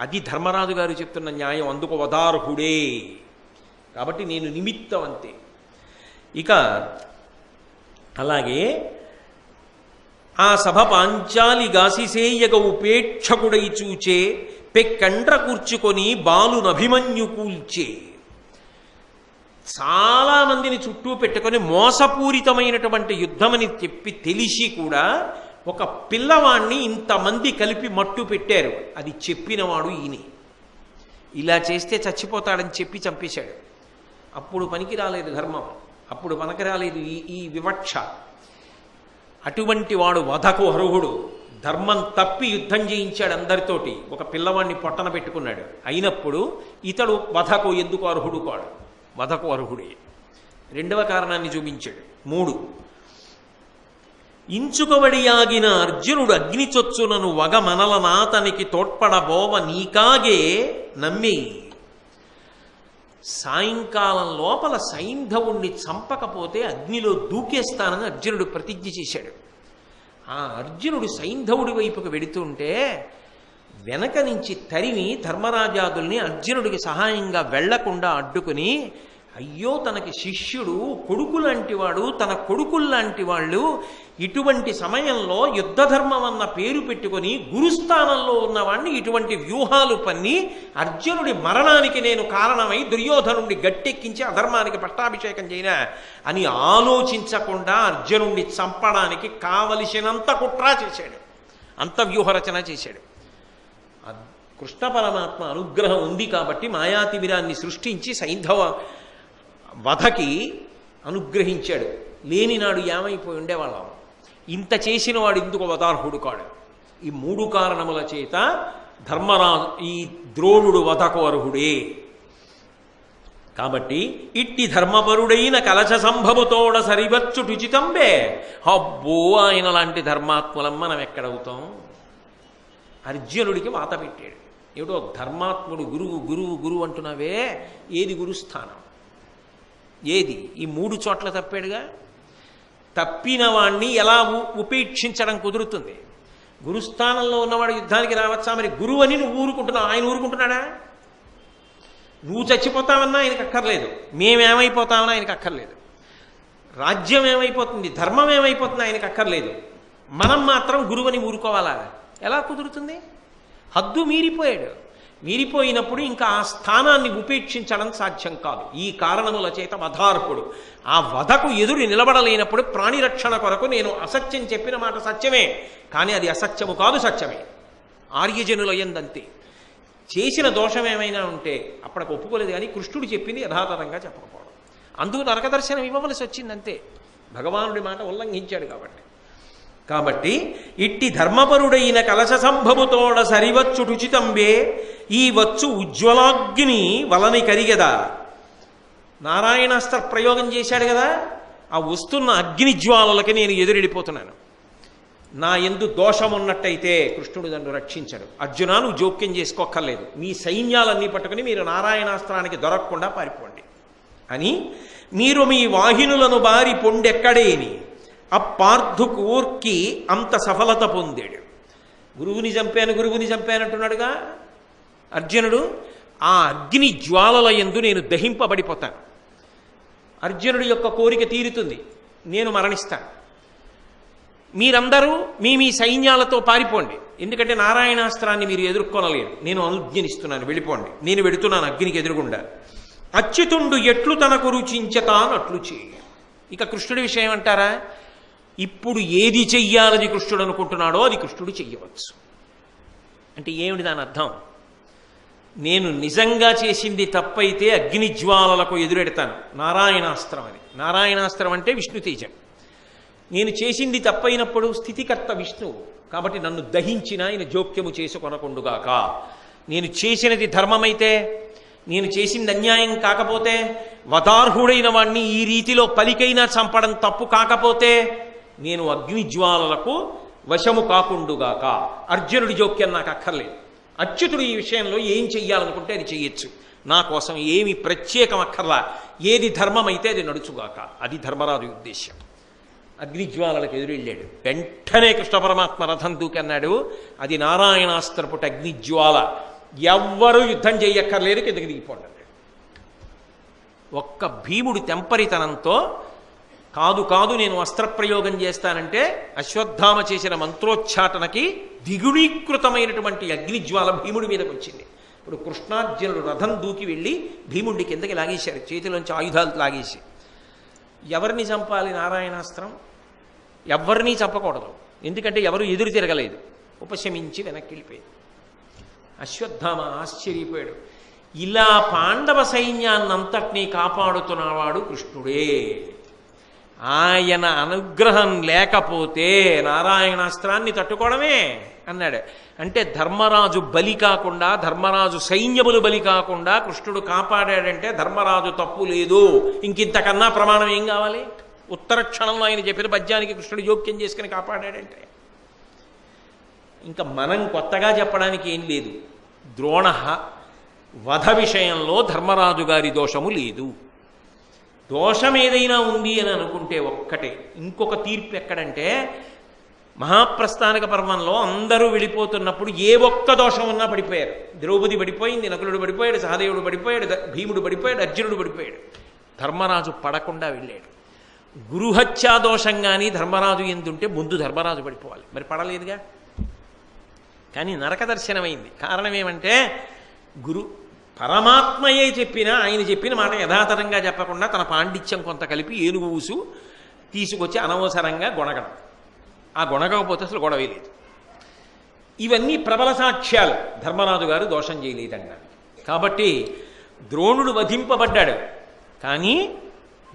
అది ధర్మరాజు గారు చెప్తున్న న్యాయం, అందుకు వధార్హుడే. కాబట్టి నేను నిమిత్తం అంతే. ఇక అలాగే ఆ సభ పాంచాలి గాసిసేయగ ఉపేక్షకుడై చూచే పెక్కండ్ర కూర్చుకొని బాలునభిమన్యు కూల్చే. చాలామందిని చుట్టూ పెట్టుకొని మోసపూరితమైనటువంటి యుద్ధమని చెప్పి తెలిసి కూడా ఒక పిల్లవాణ్ణి ఇంతమంది కలిపి మట్టు పెట్టారు. అది చెప్పినవాడు ఈయనే. ఇలా చేస్తే చచ్చిపోతాడని చెప్పి చంపేశాడు. అప్పుడు పనికి రాలేదు ధర్మం, అప్పుడు పనికి రాలేదు ఈ వివక్ష. అటువంటి వాడు వధకు అర్హుడు. ధర్మం తప్పి యుద్ధం చేయించాడు అందరితోటి, ఒక పిల్లవాడిని పొట్టన పెట్టుకున్నాడు. అయినప్పుడు ఇతడు వధకు ఎందుకు అర్హుడు కాడు, వధకు అర్హుడే. 2వ కారణాన్ని చూపించాడు. 3, ఇంచుకబడియాగిన అర్జునుడు అగ్నిచొచ్చునను వగ మనలనాతనికి తోడ్పడబోవ నీకాగే నమ్మి. సాయంకాలం లోపల సైంధవుణ్ణి చంపకపోతే అగ్నిలో దూకేస్తానని అర్జునుడు ప్రతిజ్ఞ చేశాడు. ఆ అర్జునుడు సైంధవుడి వైపుకు వెడుతుంటే వెనక నుంచి తరిమి ధర్మరాజాదుల్ని అర్జునుడికి సహాయంగా వెళ్లకుండా అడ్డుకుని, అయ్యో తనకి శిష్యుడు కొడుకులాంటివాడు, తన కొడుకుల్లాంటి వాళ్ళు ఇటువంటి సమయంలో యుద్ధధర్మం అన్న పేరు పెట్టుకొని గురుస్థానంలో ఉన్నవాడిని ఇటువంటి వ్యూహాలు పన్ని అర్జునుడి మరణానికి నేను కారణమై దుర్యోధనుడిని గట్టెక్కించి అధర్మానికి పట్టాభిషేకం చేయనా అని ఆలోచించకుండా అర్జునుడిని చంపడానికి కావలసినంత కుట్ర చేశాడు, అంత వ్యూహరచన చేశాడు. కృష్ణ పరమాత్మ అనుగ్రహం ఉంది కాబట్టి మాయాతిమిరాన్ని సృష్టించి సైంధవ వధకి అనుగ్రహించాడు. లేనినాడు ఏమైపోయి ఉండేవాళ్ళం. ఇంత చేసిన వాడు ఇందుకు వదార్హుడు కాడు. ఈ 3 కారణముల చేత ఈ ద్రోణుడు వధకు అర్హుడే. కాబట్టి ఇట్టి ధర్మపరుడైన కలశ సంభవతోడ సరివచ్చుటుచితంబే. అబ్బో ఆయన లాంటి ధర్మాత్ములం మనం ఎక్కడవుతాం? అర్జునుడికి వాత పెట్టాడు. ఏమిటో ధర్మాత్ముడు గురువు గురువు గురువు అంటున్నావే, ఏది గురుస్థానం? ఏది? ఈ 3 చోట్ల తప్పాడుగా. తప్పిన వాణ్ణి ఎలా ఉపేక్షించడం కుదురుతుంది? గురుస్థానంలో ఉన్నవాడు యుద్ధానికి రావచ్చా? మరి గురువు అని నువ్వు ఊరుకుంటున్నావు, ఆయన ఊరుకుంటున్నాడా? నువ్వు చచ్చిపోతావన్నా ఆయనకు అక్కర్లేదు, మేమేమైపోతామన్నా ఆయనకు అక్కర్లేదు, రాజ్యం ఏమైపోతుంది, ధర్మం ఏమైపోతుంది ఆయనకు అక్కర్లేదు. మనం మాత్రం గురువని ఊరుకోవాలా? ఎలా కుదురుతుంది? హద్దు మీరిపోయాడు. మీరిపోయినప్పుడు ఇంకా ఆ స్థానాన్ని ఉపేక్షించడం సాధ్యం కాదు. ఈ కారణముల చేత వధార్హుడు. ఆ వధకు ఎదురు నిలబడలేనప్పుడు ప్రాణిరక్షణ కొరకు నేను అసత్యం చెప్పిన మాట సత్యమే, కానీ అది అసత్యము కాదు, సత్యమే. ఆర్యజనుల యందంతే. చేసిన దోషం ఏమైనా ఉంటే అప్పటికి ఒప్పుకోలేదు, కానీ కృష్ణుడు చెప్పింది యథాతథంగా చెప్పకపోవడం, అందుకు నరక దర్శనం ఇవ్వవలసి వచ్చిందంతే. భగవానుడి మాట ఉల్లంఘించాడు కాబట్టి ఇట్టి ధర్మపరుడైన కలశ సంభవతోడ సరివచ్చుటుచితంబే. ఈ వచ్చు ఉజ్వలాగ్ని వలని కరిగదా. నారాయణాస్త్ర ప్రయోగం చేశాడు కదా, ఆ వస్తున్న అగ్ని జ్వాలలకి నేను ఎదురెడిపోతున్నాను. నా యందు దోషం ఉన్నట్టయితే కృష్ణుడు నన్ను రక్షించడు. అర్జున, నువ్వు జోక్యం చేసుకోక్కర్లేదు, మీ సైన్యాలన్నీ పట్టుకుని మీరు నారాయణాస్త్రానికి దొరకకుండా పారిపోండి అని మీరు మీ వాహినులను బారి పొండెక్కడేని అప్పార్థు కోర్కి అంత సఫలత పొందాడు. గురువుని చంపానంటున్నాడుగా అర్జునుడు. ఆ అగ్ని జ్వాలల యందు నేను దహింపబడిపోతాను. అర్జునుడి యొక్క కోరిక తీరుతుంది, నేను మరణిస్తాను. మీరందరూ మీ సైన్యాలతో పారిపోండి, ఎందుకంటే నారాయణాస్త్రాన్ని మీరు ఎదుర్కొనలేరు. నేను అనుజ్ఞనిస్తున్నాను, వెళ్ళిపోండి. నేను వెడుతున్నాను అగ్నికి ఎదురుగుండా. అచ్యుతుండు ఎట్లు తనకు రుచించతానట్లు చేయ. ఇక కృష్ణుడి విషయం అంటారా? ఇప్పుడు ఏది చెయ్యాలని కృష్ణుడు అనుకుంటున్నాడో అది కృష్ణుడు చెయ్యవచ్చు. అంటే ఏమిటి దాని అర్థం? నేను నిజంగా చేసింది తప్పైతే అగ్ని జ్వాలలకు ఎదురెడతాను, నారాయణాస్త్రం అని. నారాయణాస్త్రం అంటే విష్ణు తేజం. నేను చేసింది తప్పైనప్పుడు స్థితికర్త విష్ణువు కాబట్టి నన్ను దహించిన ఆయన జోక్యము చేసుకొనకుండుగాక. నేను చేసినది ధర్మమైతే, నేను చేసింది అన్యాయం కాకపోతే, వదార్హుడైన వాణ్ణి ఈ రీతిలో పలికైనా చంపడం తప్పు కాకపోతే నేను అగ్నిజ్వాలలకు వశము కాకుండుగాక. అర్జునుడి జోక్యం నాకు అక్కర్లేదు. అచ్యుతుడు ఈ విషయంలో ఏం చెయ్యాలనుకుంటే అది చెయ్యొచ్చు, నా కోసం ఏమి ప్రత్యేకం అక్కర్లా. ఏది ధర్మమైతే అది నడుచుగాక. అది ధర్మరాజు ఉద్దేశ్యం. అగ్నిజ్వాలలకు ఎదురెళ్ళాడు. వెంటనే కృష్ణ పరమాత్మ రథం దూకన్నాడు. అది నారాయణాస్త్రపుట అగ్నిజ్వాల. ఎవ్వరూ యుద్ధం చేయక్కర్లేదు, కిందకి దిగిపోండి. ఒక్క భీముడు తెంపరితనంతో కాదు నేను అస్త్రప్రయోగం చేస్తానంటే అశ్వత్థామ చేసిన మంత్రోచ్చాటనకి ద్విగుణీకృతమైనటువంటి అగ్నిజ్వాల భీముడి మీదకి వచ్చింది. ఇప్పుడు కృష్ణార్జునుడు రథం దూకి వెళ్ళి భీముడి కిందకి లాగేశారు, చేతిలోంచి ఆయుధాలు లాగేసి. ఎవరిని చంపాలి? నారాయణాస్త్రం. ఎవరినీ చంపకూడదు, ఎందుకంటే ఎవరు ఎదురు తిరగలేదు. ఉపశమించి వెనక్కి వెళ్ళిపోయింది. అశ్వత్థామ ఆశ్చర్యపోయాడు. ఇలా పాండవ సైన్యాన్నంతటినీ కాపాడుతున్నవాడు కృష్ణుడే. ఆయన అనుగ్రహం లేకపోతే నారాయణాస్త్రాన్ని తట్టుకోవడమే అన్నాడు. అంటే ధర్మరాజు బలి కాకుండా, ధర్మరాజు సైన్యములు బలి కాకుండా కృష్ణుడు కాపాడాడంటే ధర్మరాజు తప్పు లేదు. ఇంకింతకన్నా ప్రమాణం ఏం కావాలి? ఉత్తర క్షణంలో ఆయన చెప్పిన పద్యానికి కృష్ణుడు జోక్యం చేసుకుని కాపాడాడంటే ఇంకా మనం కొత్తగా చెప్పడానికి ఏం లేదు. ద్రోణ వధ విషయంలో ధర్మరాజు గారి దోషము లేదు. దోషం ఏదైనా ఉంది అని అనుకుంటే ఒక్కటే. ఇంకొక తీర్పు ఎక్కడంటే మహాప్రస్థానిక పర్వంలో అందరూ వెళ్ళిపోతున్నప్పుడు ఏ ఒక్క దోషం ఉన్నా పడిపోయారు. ద్రౌపది పడిపోయింది, నకులుడు పడిపోయాడు, సహదేవుడు పడిపోయాడు, భీముడు పడిపోయాడు, అర్జునుడు పడిపోయాడు. ధర్మరాజు పడకుండా వెళ్ళాడు. గురుహత్యా దోషం కానీ ధర్మరాజు ఎందుంటే ముందు ధర్మరాజు పడిపోవాలి. మరి పడలేదుగా. కానీ నరక దర్శనమైంది. కారణం ఏమంటే పరమాత్మయే చెప్పినా ఆయన చెప్పిన మాట యథాతథంగా చెప్పకుండా తన పాండిత్యం కొంత కలిపి ఏనుగు ఊసు తీసుకొచ్చి అనవసరంగా గొణగడం. ఆ గొణగకపోతే అసలు గొడవే లేదు. ఇవన్నీ ప్రబల సాక్ష్యాలు ధర్మరాజు గారు దోషం చేయలేదన్నాడు. కాబట్టి ద్రోణుడు వధింపబడ్డాడు. కానీ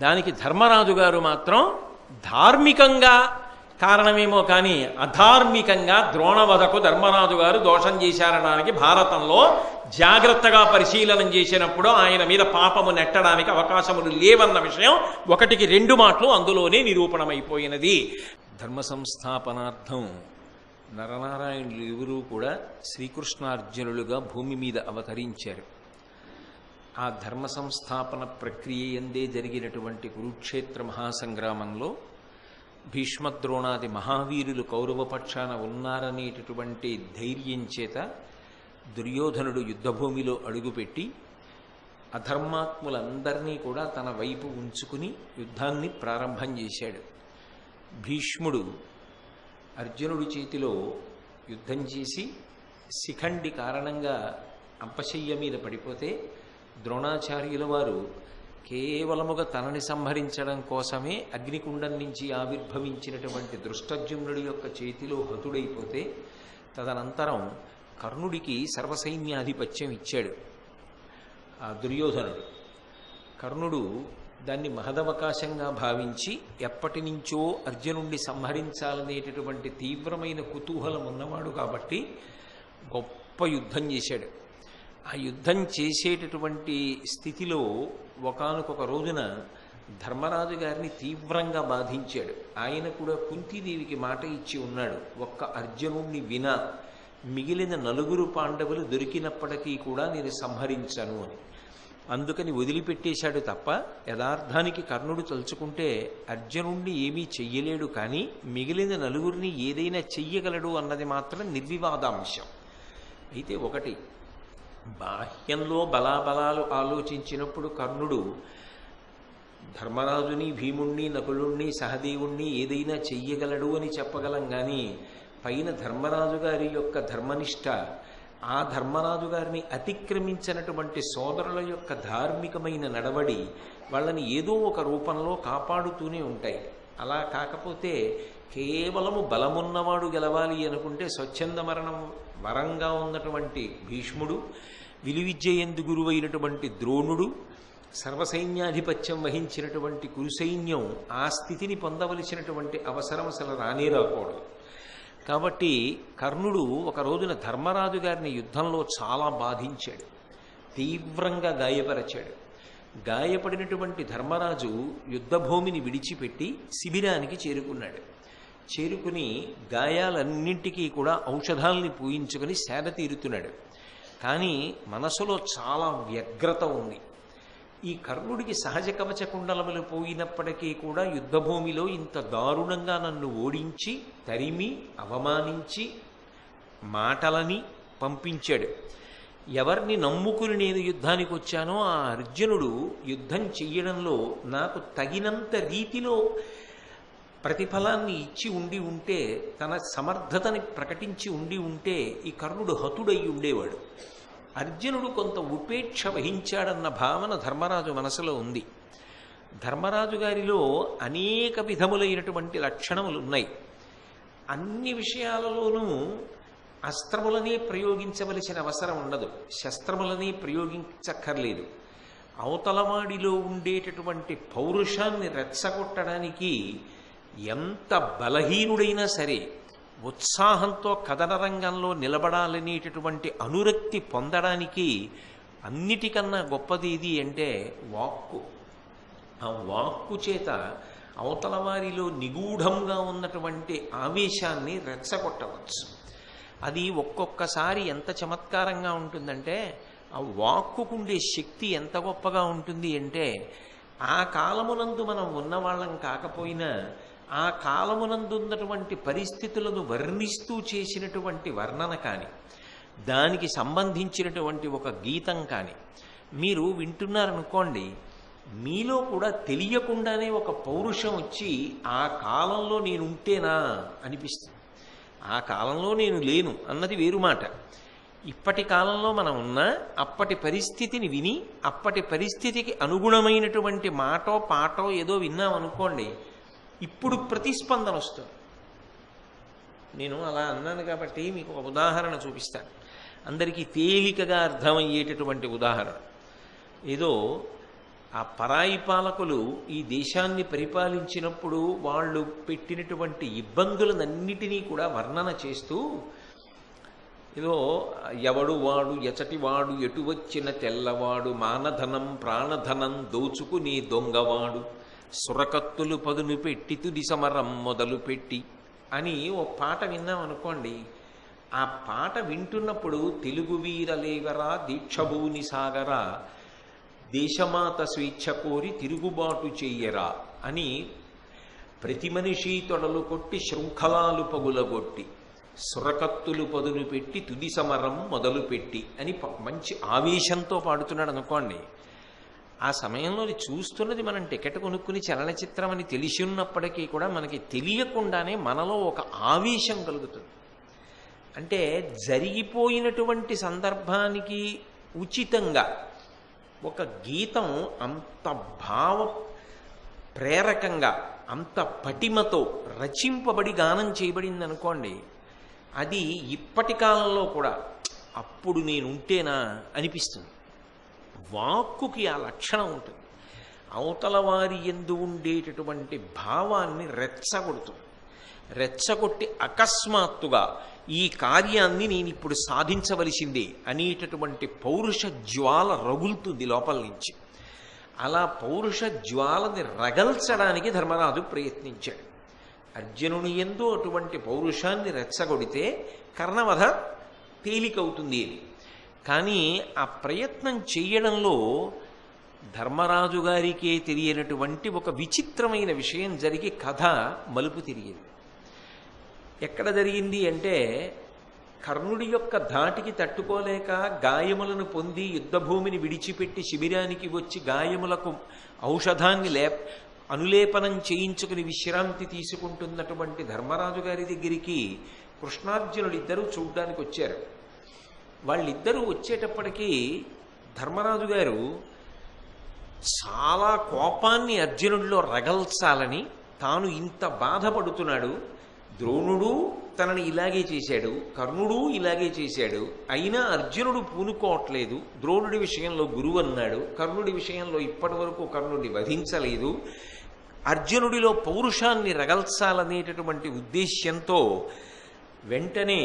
దానికి ధర్మరాజు గారు మాత్రం ధార్మికంగా కారణమేమో కానీ అధార్మికంగా ద్రోణవధకు ధర్మరాజు గారు దోషం చేశారనడానికి భారతంలో జాగ్రత్తగా పరిశీలనం చేసినప్పుడు ఆయన మీద పాపము నెట్టడానికి అవకాశములు లేవన్న విషయం 1కి 2 మాటలు అందులోనే నిరూపణమైపోయినది. ధర్మ సంస్థాపనార్థం నరనారాయణులు ఎవరూ కూడా శ్రీకృష్ణార్జునులుగా భూమి మీద అవతరించారు. ఆ ధర్మ సంస్థాపన ప్రక్రియ ఎందే జరిగినటువంటి కురుక్షేత్ర మహాసంగ్రామంలో భీష్మద్రోణాది మహావీరులు కౌరవపక్షాన ఉన్నారనేటటువంటి ధైర్యం చేత దుర్యోధనుడు యుద్ధభూమిలో అడుగుపెట్టి అధర్మాత్ములందరినీ కూడా తన వైపు ఉంచుకుని యుద్ధాన్ని ప్రారంభం చేశాడు. భీష్ముడు అర్జునుడి చేతిలో యుద్ధం చేసి శిఖండి కారణంగా అంపశయ్య మీద పడిపోతే ద్రోణాచార్యుల వారు కేవలముగా తనని సంహరించడం కోసమే అగ్నికుండం నుంచి ఆవిర్భవించినటువంటి దృష్టజ్యుమ్నుడి యొక్క చేతిలో హతుడైపోతే తదనంతరం కర్ణుడికి సర్వసైన్యాధిపత్యం ఇచ్చాడు ఆ దుర్యోధనుడు. కర్ణుడు దాన్ని మహదవకాశంగా భావించి ఎప్పటి నుంచో అర్జునుడిని సంహరించాలనేటటువంటి తీవ్రమైన కుతూహలం ఉన్నవాడు కాబట్టి గొప్ప యుద్ధం చేశాడు. ఆ యుద్ధం చేసేటటువంటి స్థితిలో ఒకానొక రోజున ధర్మరాజు గారిని తీవ్రంగా బాధించాడు. ఆయన కూడా కుంతీదేవికి మాట ఇచ్చి ఉన్నాడు, ఒక్క అర్జునుడిని వినా మిగిలిన 4 పాండవులు దొరికినప్పటికీ కూడా నేను సంహరించను అని. అందుకని వదిలిపెట్టేశాడు తప్ప యథార్థానికి కర్ణుడు తలుచుకుంటే అర్జునుడిని ఏమీ చెయ్యలేడు, కానీ మిగిలిన 4 ఏదైనా చెయ్యగలడు అన్నది మాత్రం నిర్వివాదాంశం. అయితే ఒకటి, బాహ్యంలో బలాబలాలు ఆలోచించినప్పుడు కర్ణుడు ధర్మరాజుని, భీముణ్ణి, నకులుణ్ణి, సహదేవుణ్ణి ఏదైనా చెయ్యగలడు అని చెప్పగలం. కానీ పైన ధర్మరాజు గారి యొక్క ధర్మనిష్ట, ఆ ధర్మరాజు గారిని అతిక్రమించినటువంటి సోదరుల యొక్క ధార్మికమైన నడవడి వాళ్ళని ఏదో ఒక రూపంలో కాపాడుతూనే ఉంటాయి. అలా కాకపోతే కేవలము బలమున్నవాడు గెలవాలి అనుకుంటే స్వచ్ఛంద మరణం వరంగా ఉన్నటువంటి భీష్ముడు, విలువిద్య ఎందు గురువైనటువంటి ద్రోణుడు, సర్వసైన్యాధిపత్యం వహించినటువంటి కురుసైన్యం ఆ స్థితిని పొందవలసినటువంటి అవసరం అసలు రానే రాకూడదు. కాబట్టి కర్ణుడు ఒక రోజున ధర్మరాజు గారిని యుద్ధంలో చాలా బాధించాడు, తీవ్రంగా గాయపరచాడు. గాయపడినటువంటి ధర్మరాజు యుద్ధభూమిని విడిచిపెట్టి శిబిరానికి చేరుకున్నాడు. చేరుకుని గాయాలన్నింటికీ కూడా ఔషధాల్ని పూయించుకుని సేద తీరుతున్నాడు. కానీ మనసులో చాలా వ్యగ్రత ఉంది. ఈ కర్ణుడికి సహజ కవచ కుండలములు పోయినప్పటికీ కూడా యుద్ధభూమిలో ఇంత దారుణంగా నన్ను ఓడించి, తరిమి, అవమానించి మాటలని పంపించాడు. ఎవరిని నమ్ముకుని నేను యుద్ధానికి వచ్చానో ఆ అర్జునుడు యుద్ధం చెయ్యడంలో నాకు తగినంత రీతిలో ప్రతిఫలాన్ని ఇచ్చి ఉంటే, తన సమర్థతని ప్రకటించి ఉంటే ఈ కర్ణుడు హతుడయి ఉండేవాడు. అర్జునుడు కొంత ఉపేక్ష వహించాడన్న భావన ధర్మరాజు మనసులో ఉంది. ధర్మరాజు గారిలో అనేక విధములైనటువంటి లక్షణములు ఉన్నాయి. అన్ని విషయాలలోనూ అస్త్రములనే ప్రయోగించవలసిన అవసరం ఉండదు, శస్త్రములనే ప్రయోగించక్కర్లేదు. అవతలవాడిలో ఉండేటటువంటి పౌరుషాన్ని రెచ్చగొట్టడానికి ఎంత బలహీనుడైనా సరే ఉత్సాహంతో కథన రంగంలో నిలబడాలనేటటువంటి అనురక్తి పొందడానికి అన్నిటికన్నా గొప్పది ఇది అంటే వాక్కు. ఆ వాక్కు చేత అవతల వారిలో నిగూఢంగా ఉన్నటువంటి ఆవేశాన్ని రెచ్చగొట్టవచ్చు. అది ఒక్కొక్కసారి ఎంత చమత్కారంగా ఉంటుందంటే, ఆ వాక్కుకుండే శక్తి ఎంత గొప్పగా ఉంటుంది అంటే, ఆ కాలమునందు మనం ఉన్నవాళ్ళం కాకపోయినా ఆ కాలమునందు ఉన్నటువంటి పరిస్థితులను వర్ణిస్తూ చేసినటువంటి వర్ణన కానీ, దానికి సంబంధించినటువంటి ఒక గీతం కానీ మీరు వింటున్నారనుకోండి, మీలో కూడా తెలియకుండానే ఒక పౌరుషం వచ్చి ఆ కాలంలో నేను ఉంటేనా అనిపిస్తుంది. ఆ కాలంలో నేను లేను అన్నది వేరు మాట. ఇప్పటి కాలంలో మనం ఉన్నా అప్పటి పరిస్థితిని విని అప్పటి పరిస్థితికి అనుగుణమైనటువంటి మాటో పాటో ఏదో విన్నామనుకోండి, ఇప్పుడు ప్రతిస్పందన వస్తుంది. నేను అలా అన్నాను కాబట్టి మీకు ఒక ఉదాహరణ చూపిస్తాను, అందరికీ తేలికగా అర్థమయ్యేటటువంటి ఉదాహరణ. ఏదో ఆ పరాయి పాలకులు ఈ దేశాన్ని పరిపాలించినప్పుడు వాళ్ళు పెట్టినటువంటి ఇబ్బందులనన్నిటినీ కూడా వర్ణన చేస్తూ, ఏదో ఎవడు వాడు ఎచటివాడు ఎటు వచ్చిన తెల్లవాడు మానధనం ప్రాణధనం దోచుకుని దొంగవాడు సురకత్తులు పదును పెట్టి తుది సమరం మొదలు పెట్టి అని ఓ పాట విన్నామనుకోండి, ఆ పాట వింటున్నప్పుడు తెలుగు వీరలేవరా దీక్షభూని సాగరా దేశమాత స్వేచ్ఛ కోరి తిరుగుబాటు చెయ్యరా అని ప్రతి మనిషి తొడలు కొట్టి శృంఖలాలు పగులగొట్టి సురకత్తులు పదును పెట్టి తుది సమరం మొదలుపెట్టి అని మంచి ఆవేశంతో పాడుతున్నాడు అనుకోండి. ఆ సమయంలో చూస్తున్నది మనం టికెట్ కొనుక్కుని చలనచిత్రం అని తెలిసి ఉన్నప్పటికీ కూడా మనకి తెలియకుండానే మనలో ఒక ఆవేశం కలుగుతుంది. అంటే జరిగిపోయినటువంటి సందర్భానికి ఉచితంగా ఒక గీతం అంత భావ ప్రేరకంగా అంత పటిమతో రచింపబడి గానం చేయబడింది అనుకోండి, అది ఇప్పటి కాలంలో కూడా అప్పుడు నేనుంటేనా అనిపిస్తుంది. వాక్కుకి ఆ లక్షణం ఉంటుంది. అవతల వారి యందు ఉండేటటువంటి భావాన్ని రెచ్చగొడుతుంది. రెచ్చగొట్టి అకస్మాత్తుగా ఈ కార్యాన్ని నేను ఇప్పుడు సాధించవలసిందే అనేటటువంటి పౌరుష జ్వాల రగులుతుంది లోపల నుంచి. అలా పౌరుష జ్వాలని రగల్చడానికి ధర్మరాజు ప్రయత్నించాడు. అర్జునుని యందు అటువంటి పౌరుషాన్ని రెచ్చగొడితే కర్ణవధ తేలికవుతుంది అని. కానీ ఆ ప్రయత్నం చేయడంలో ధర్మరాజు గారికే తెలియనటువంటి ఒక విచిత్రమైన విషయం జరిగి కథ మలుపు తిరిగింది. ఎక్కడ జరిగింది అంటే, కర్ణుడి యొక్క ధాటికి తట్టుకోలేక గాయములను పొంది యుద్ధభూమిని విడిచిపెట్టి శిబిరానికి వచ్చి గాయములకు ఔషధాన్ని అనులేపనం చేయించుకుని విశ్రాంతి తీసుకుంటున్నటువంటి ధర్మరాజు గారి దగ్గరికి కృష్ణార్జునుడిద్దరూ చూడ్డానికి వచ్చారు. వాళ్ళిద్దరూ వచ్చేటప్పటికీ ధర్మరాజు గారు చాలా కోపాన్ని అర్జునుడిలో రగల్చాలని, తాను ఇంత బాధపడుతున్నాడు, ద్రోణుడు తనని ఇలాగే చేశాడు, కర్ణుడు ఇలాగే చేశాడు, అయినా అర్జునుడు పూనుకోవట్లేదు, ద్రోణుడి విషయంలో గురువు అన్నాడు, కర్ణుడి విషయంలో ఇప్పటి వరకు కర్ణుడిని వధించలేదు, అర్జునుడిలో పౌరుషాన్ని రగల్చాలనేటటువంటి ఉద్దేశ్యంతో వెంటనే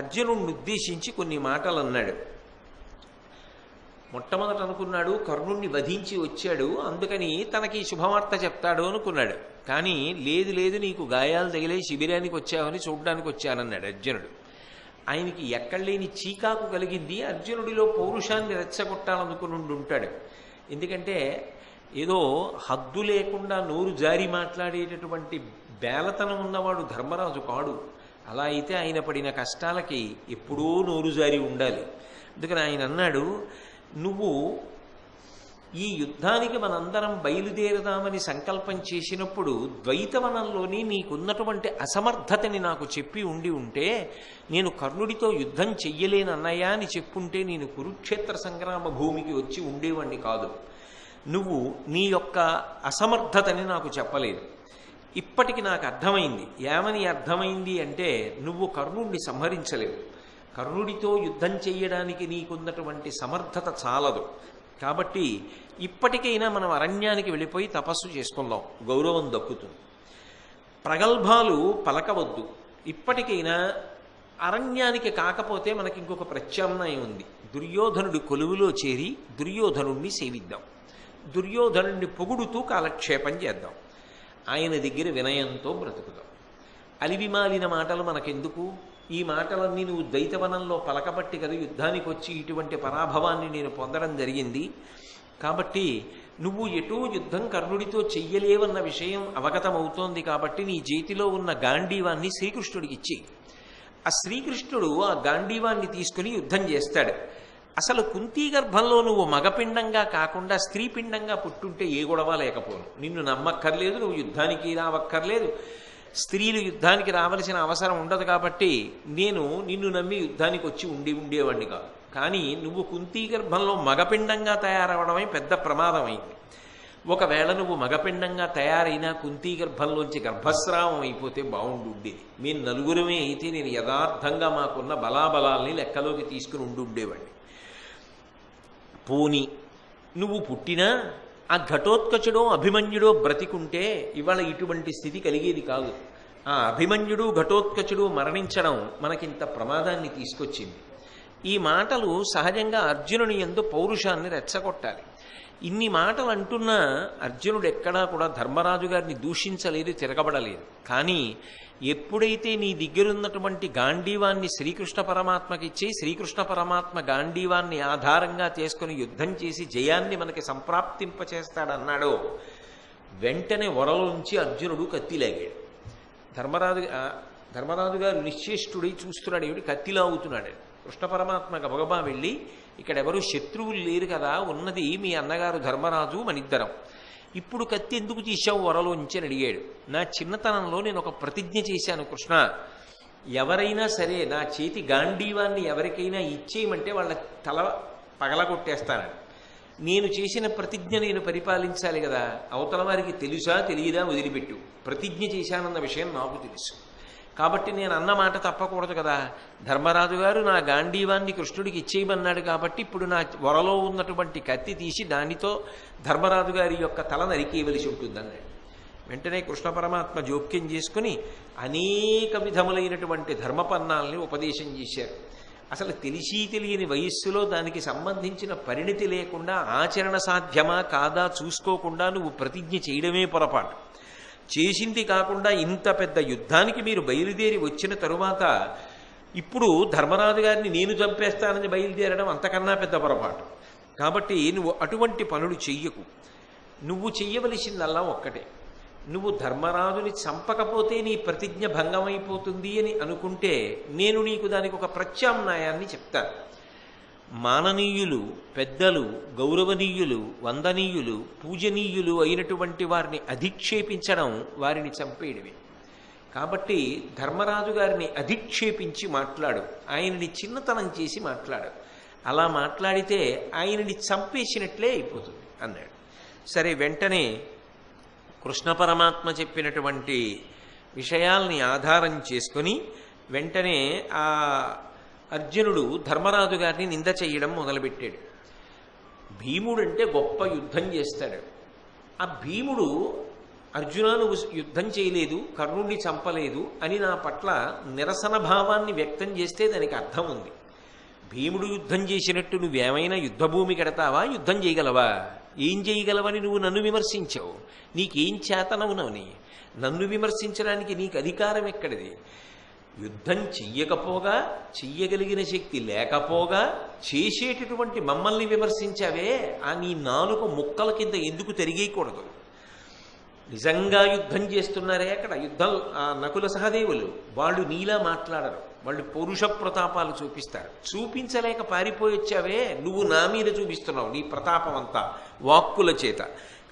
అర్జునుడిని ఉద్దేశించి కొన్ని మాటలు అన్నాడు. మొట్టమొదట అనుకున్నాడు కర్ణుణ్ణి వధించి వచ్చాడు, అందుకని తనకి శుభవార్త చెప్తాడు అనుకున్నాడు. కానీ లేదు లేదు, నీకు గాయాలు తగిలే శిబిరానికి వచ్చావని చూడ్డానికి వచ్చానన్నాడు అర్జునుడు. ఆయనకి ఎక్కడలేని చీకాకు కలిగింది. అర్జునుడిలో పౌరుషాన్ని రెచ్చగొట్టాలనుకుని ఉంటాడు. ఎందుకంటే ఏదో హద్దు లేకుండా నోరు జారి మాట్లాడేటటువంటి బేలతనం ఉన్నవాడు ధర్మరాజు కాడు. అలా అయితే ఆయన పడిన కష్టాలకి ఎప్పుడూ నోరు జారి ఉండాలి. అందుకని ఆయన అన్నాడు, నువ్వు ఈ యుద్ధానికి మనందరం బయలుదేరదామని సంకల్పం చేసినప్పుడు ద్వైతవనంలోని నీకున్నటువంటి అసమర్థతని నాకు చెప్పి ఉంటే నేను కర్ణుడితో యుద్ధం చెయ్యలేనన్నయ్యా అని చెప్పుంటే నేను కురుక్షేత్ర సంగ్రామ భూమికి వచ్చి ఉండేవాణ్ణి కాదు. నువ్వు నీ యొక్క అసమర్థతని నాకు చెప్పలేదు. ఇప్పటికి నాకు అర్థమైంది. ఏమని అర్థమైంది అంటే, నువ్వు కర్ణుడిని సంహరించలేవు. కర్ణుడితో యుద్ధం చెయ్యడానికి నీకున్నటువంటి సమర్థత చాలదు. కాబట్టి ఇప్పటికైనా మనం అరణ్యానికి వెళ్ళిపోయి తపస్సు చేసుకుందాం, గౌరవం దక్కుతుంది. ప్రగల్భాలు పలకవద్దు. ఇప్పటికైనా అరణ్యానికి కాకపోతే మనకి ఇంకొక ప్రత్యామ్నాయం ఉంది. దుర్యోధనుడి కొలువులో చేరి దుర్యోధనుణ్ణి సేవిద్దాం, దుర్యోధనుడిని పొగుడుతూ కాలక్షేపం చేద్దాం. ఆయన దగ్గర వినయంతో బ్రతుకుతాం. అలివిమాలిన మాటలు మనకెందుకు? ఈ మాటలన్నీ నువ్వు ద్వైతవనంలో పలకబట్టి కదా యుద్ధానికి వచ్చి ఇటువంటి పరాభవాన్ని నేను పొందడం జరిగింది. కాబట్టి నువ్వు ఎటూ యుద్ధం కర్ణుడితో చెయ్యలేవన్న విషయం అవగతమవుతోంది. కాబట్టి నీ చేతిలో ఉన్న గాంధీవాన్ని శ్రీకృష్ణుడికి ఇచ్చి, ఆ శ్రీకృష్ణుడు ఆ గాంధీవాన్ని తీసుకుని యుద్ధం చేస్తాడు. అసలు కుంతీ గర్భంలో నువ్వు మగపిండంగా కాకుండా స్త్రీపిండంగా పుట్టుంటే ఏ గొడవ లేకపోను. నిన్ను నమ్మక్కర్లేదు, నువ్వు యుద్ధానికి రావక్కర్లేదు, స్త్రీలు యుద్ధానికి రావలసిన అవసరం ఉండదు. కాబట్టి నేను నిన్ను నమ్మి యుద్ధానికి వచ్చి ఉండేవాడిని కాదు. కానీ నువ్వు కుంతీ గర్భంలో మగపిండంగా తయారవడమే పెద్ద ప్రమాదమైంది. ఒకవేళ నువ్వు మగపిండంగా తయారైనా కుంతీ గర్భంలోంచి గర్భస్రావం అయిపోతే బాగుండుండేది. మేము నలుగురమే అయితే నేను యథార్థంగా మాకున్న బలాబలాల్ని లెక్కలోకి తీసుకుని ఉండేవాడిని. పోని నువ్వు పుట్టినా ఆ ఘటోత్కచుడో అభిమన్యుడో బ్రతికుంటే ఇవాళ ఇటువంటి స్థితి కలిగేది కాదు. ఆ అభిమన్యుడు ఘటోత్కచుడు మరణించడం మనకింత ప్రమాదాన్ని తీసుకొచ్చింది. ఈ మాటలు సహజంగా అర్జునుని యందు పౌరుషాన్ని రెచ్చగొట్టాలి. ఇన్ని మాటలు అంటున్నా అర్జునుడు ఎక్కడా కూడా ధర్మరాజు గారిని దూషించలేదు, తిరగబడలేదు. కానీ ఎప్పుడైతే నీ దగ్గరున్నటువంటి గాంధీవాన్ని శ్రీకృష్ణ పరమాత్మకిచ్చి శ్రీకృష్ణ పరమాత్మ గాంధీవాన్ని ఆధారంగా చేసుకుని యుద్ధం చేసి జయాన్ని మనకి సంప్రాప్తింపచేస్తాడన్నాడో వెంటనే వరలోంచి అర్జునుడు కత్తిలాగాడు. ధర్మరాజు గారు నిశ్చేష్టుడై చూస్తున్నాడు, ఏమిటి కత్తిలాగుతున్నాడు. కృష్ణ పరమాత్మ గబగబా వెళ్ళి, ఇక్కడెవరూ శత్రువులు లేరు కదా, ఉన్నది మీ అన్నగారు ధర్మరాజు, మనిద్దరం. ఇప్పుడు కత్తి ఎందుకు తీశావు వరలోంచి అని అడిగాడు. నా చిన్నతనంలో నేను ఒక ప్రతిజ్ఞ చేశాను కృష్ణ, ఎవరైనా సరే నా చేతి గాంధీవాన్ని ఎవరికైనా ఇచ్చేయమంటే వాళ్ళ తల పగలగొట్టేస్తానని. నేను చేసిన ప్రతిజ్ఞ నేను పరిపాలించాలి కదా, అవతల వారికి తెలుసా తెలియదా వదిలిపెట్టు. ప్రతిజ్ఞ చేశానన్న విషయం నాకు తెలుసు, కాబట్టి నేను అన్న మాట తప్పకూడదు కదా. ధర్మరాజు గారు నా గాంధీవాన్ని కృష్ణుడికి ఇచ్చేయమన్నాడు కాబట్టి ఇప్పుడు నా వరలో ఉన్నటువంటి కత్తి తీసి దానితో ధర్మరాజు గారి యొక్క తల నరికేయవలసి ఉంటుందన్నాడు. వెంటనే కృష్ణ పరమాత్మ జోక్యం చేసుకుని అనేక విధములైనటువంటి ధర్మపన్నాల్ని ఉపదేశం చేశారు. అసలు తెలిసి తెలియని వయస్సులో దానికి సంబంధించిన పరిణితి లేకుండా ఆచరణ సాధ్యమా కాదా చూసుకోకుండా నువ్వు ప్రతిజ్ఞ చేయడమే పొరపాటు. చేసింది కాకుండా ఇంత పెద్ద యుద్ధానికి మీరు బయలుదేరి వచ్చిన తరువాత ఇప్పుడు ధర్మరాజు గారిని నేను చంపేస్తానని బయలుదేరడం అంతకన్నా పెద్ద పొరపాటు. కాబట్టి నువ్వు అటువంటి పనులు చెయ్యకు. నువ్వు చెయ్యవలసిందల్లా ఒక్కటే, నువ్వు ధర్మరాజుని చంపకపోతే నీ ప్రతిజ్ఞ భంగమైపోతుంది అని అనుకుంటే నేను నీకు దానికి ఒక ప్రత్యామ్నాయాన్ని చెప్తాను. మాననీయులు, పెద్దలు, గౌరవనీయులు, వందనీయులు, పూజనీయులు అయినటువంటి వారిని అధిక్షేపించడం వారిని చంపేయడమే. కాబట్టి ధర్మరాజు గారిని అధిక్షేపించి మాట్లాడు, ఆయనని చిన్నతనం చేసి మాట్లాడు. అలా మాట్లాడితే ఆయనని చంపేసినట్లే అయిపోతుంది అన్నాడు. సరే, వెంటనే కృష్ణ పరమాత్మ చెప్పినటువంటి విషయాల్ని ఆధారం చేసుకొని వెంటనే ఆ అర్జునుడు ధర్మరాజు గారిని నింద చెయ్యడం మొదలుపెట్టాడు. భీముడు అంటే గొప్ప యుద్ధం చేస్తాడు. ఆ భీముడు అర్జున నువ్వు యుద్ధం చేయలేదు, కర్ణుడిని చంపలేదు అని నా పట్ల నిరసన భావాన్ని వ్యక్తం చేస్తే దానికి అర్థం ఉంది. భీముడు యుద్ధం చేసినట్టు నువ్వేమైనా యుద్ధభూమి కడతావా? యుద్ధం చేయగలవా? ఏం చేయగలవని నువ్వు నన్ను విమర్శించావు. నీకేం చేతనవునవని నన్ను విమర్శించడానికి నీకు అధికారం ఎక్కడిది? యుద్ధం చెయ్యకపోగా, చెయ్యగలిగిన శక్తి లేకపోగా చేసేటటువంటి మమ్మల్ని విమర్శించావే, ఆ నీ నాలుక ముక్కల కింద ఎందుకు తిరిగేయకూడదు? నిజంగా యుద్ధం చేస్తున్నారే అక్కడ యుద్ధం నకుల సహదేవులు, వాళ్ళు నీలా మాట్లాడరు, వాళ్ళు పౌరుష ప్రతాపాలు చూపిస్తారు. చూపించలేక పారిపోయొచ్చావే, నువ్వు నా మీద చూపిస్తున్నావు నీ ప్రతాపం అంతా వాక్కుల చేత.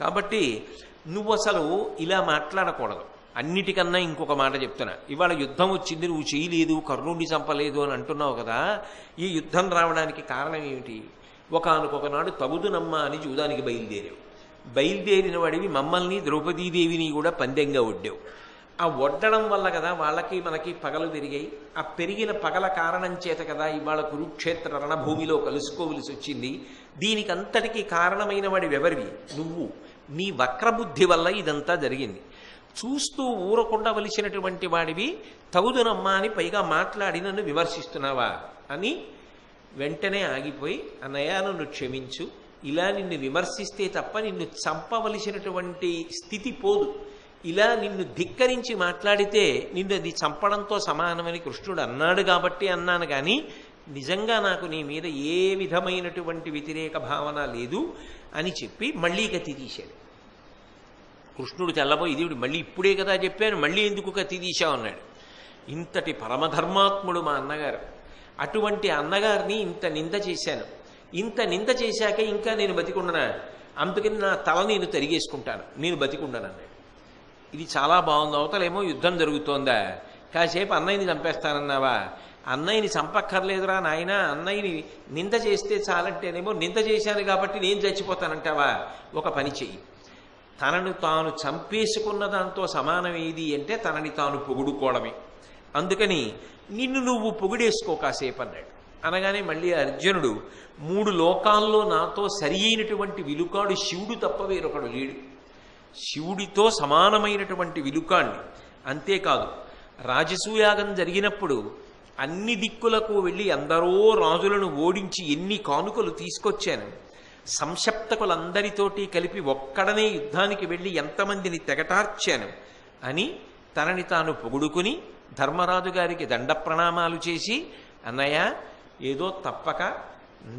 కాబట్టి నువ్వు అసలు ఇలా మాట్లాడకూడదు. అన్నిటికన్నా ఇంకొక మాట చెప్తున్నా, ఇవాళ యుద్ధం వచ్చింది, నువ్వు చేయలేదు, కర్ణుడిని చంపలేదు అని అంటున్నావు కదా, ఈ యుద్ధం రావడానికి కారణం ఏమిటి? ఒకానొకనాడు తగుదునమ్మా అని జూదానికి బయలుదేరావు. బయలుదేరిన వాడివి మమ్మల్ని ద్రౌపదీదేవిని కూడా పందెంగా ఒడ్డావు. ఆ ఒడ్డడం వల్ల కదా వాళ్ళకి మనకి పగలు పెరిగాయి. ఆ పెరిగిన పగల కారణం చేత కదా ఇవాళ కురుక్షేత్ర రణభూమిలో కలుసుకోవలసి వచ్చింది. దీనికంతటికీ కారణమైన వాడి ఎవరివి? నువ్వు. నీ వక్రబుద్ధి వల్ల ఇదంతా జరిగింది. చూస్తూ ఊరకుండవలసినటువంటి వాడివి తగుదునమ్మా అని పైగా మాట్లాడి నన్ను విమర్శిస్తున్నావా అని వెంటనే ఆగిపోయి, అన్నయ్య నన్ను క్షమించు, ఇలా నిన్ను విమర్శిస్తే తప్ప నిన్ను చంపవలసినటువంటి స్థితి పోదు. ఇలా నిన్ను ధిక్కరించి మాట్లాడితే నిన్ను అది చంపడంతో సమానమని కృష్ణుడు అన్నాడు కాబట్టి అన్నాను కానీ నిజంగా నాకు నీ మీద ఏ విధమైనటువంటి వ్యతిరేక భావన లేదు అని చెప్పి మళ్ళీ కత్తి తీశాడు. కృష్ణుడు తెల్లబోయి ఇదేవిడు మళ్ళీ ఇప్పుడే కదా చెప్పాను, మళ్ళీ ఎందుకు కత్తి తీశావు అన్నాడు. ఇంతటి పరమధర్మాత్ముడు మా అన్నగారు. అటువంటి అన్నగారిని ఇంత నింద చేశాను. ఇంత నింద చేశాక ఇంకా నేను బతికుండనా, అందుకని నా తల నేను తరిగేసుకుంటాను, నేను బతికుండను అన్నాడు. ఇది చాలా బాగుంది. అవతలేమో యుద్ధం జరుగుతోందా, కాసేపు అన్నయ్యని చంపేస్తానన్నావా, అన్నయ్యని చంపక్కర్లేదురా నాయన, అన్నయ్యని నింద చేస్తే చాలంటేనేమో నింద చేశాను కాబట్టి నేను చచ్చిపోతానంటావా, ఒక పని చెయ్యి, తనను తాను చంపేసుకున్న దాంతో సమానం ఏది అంటే తనని తాను పొగుడుకోవడమే, అందుకని నిన్ను నువ్వు పొగిడేసుకో కాసేపు అన్నాడు. అనగానే మళ్ళీ అర్జునుడు 3 లోకాల్లో నాతో సరి అయినటువంటి విలుకాడు శివుడు తప్ప వేరొకడు లేడు, శివుడితో సమానమైనటువంటి విలుకాణ్ణి. అంతేకాదు రాజసూయాగం జరిగినప్పుడు అన్ని దిక్కులకు వెళ్ళి ఎందరో రాజులను ఓడించి ఎన్ని కానుకలు తీసుకొచ్చాను, సంశప్తకులందరితోటి కలిపి ఒక్కడనే యుద్ధానికి వెళ్ళి ఎంతమందిని తెగటార్చాను అని తనని తాను పొగుడుకుని ధర్మరాజు గారికి దండ ప్రణామాలు చేసి, అన్నయ్య ఏదో తప్పక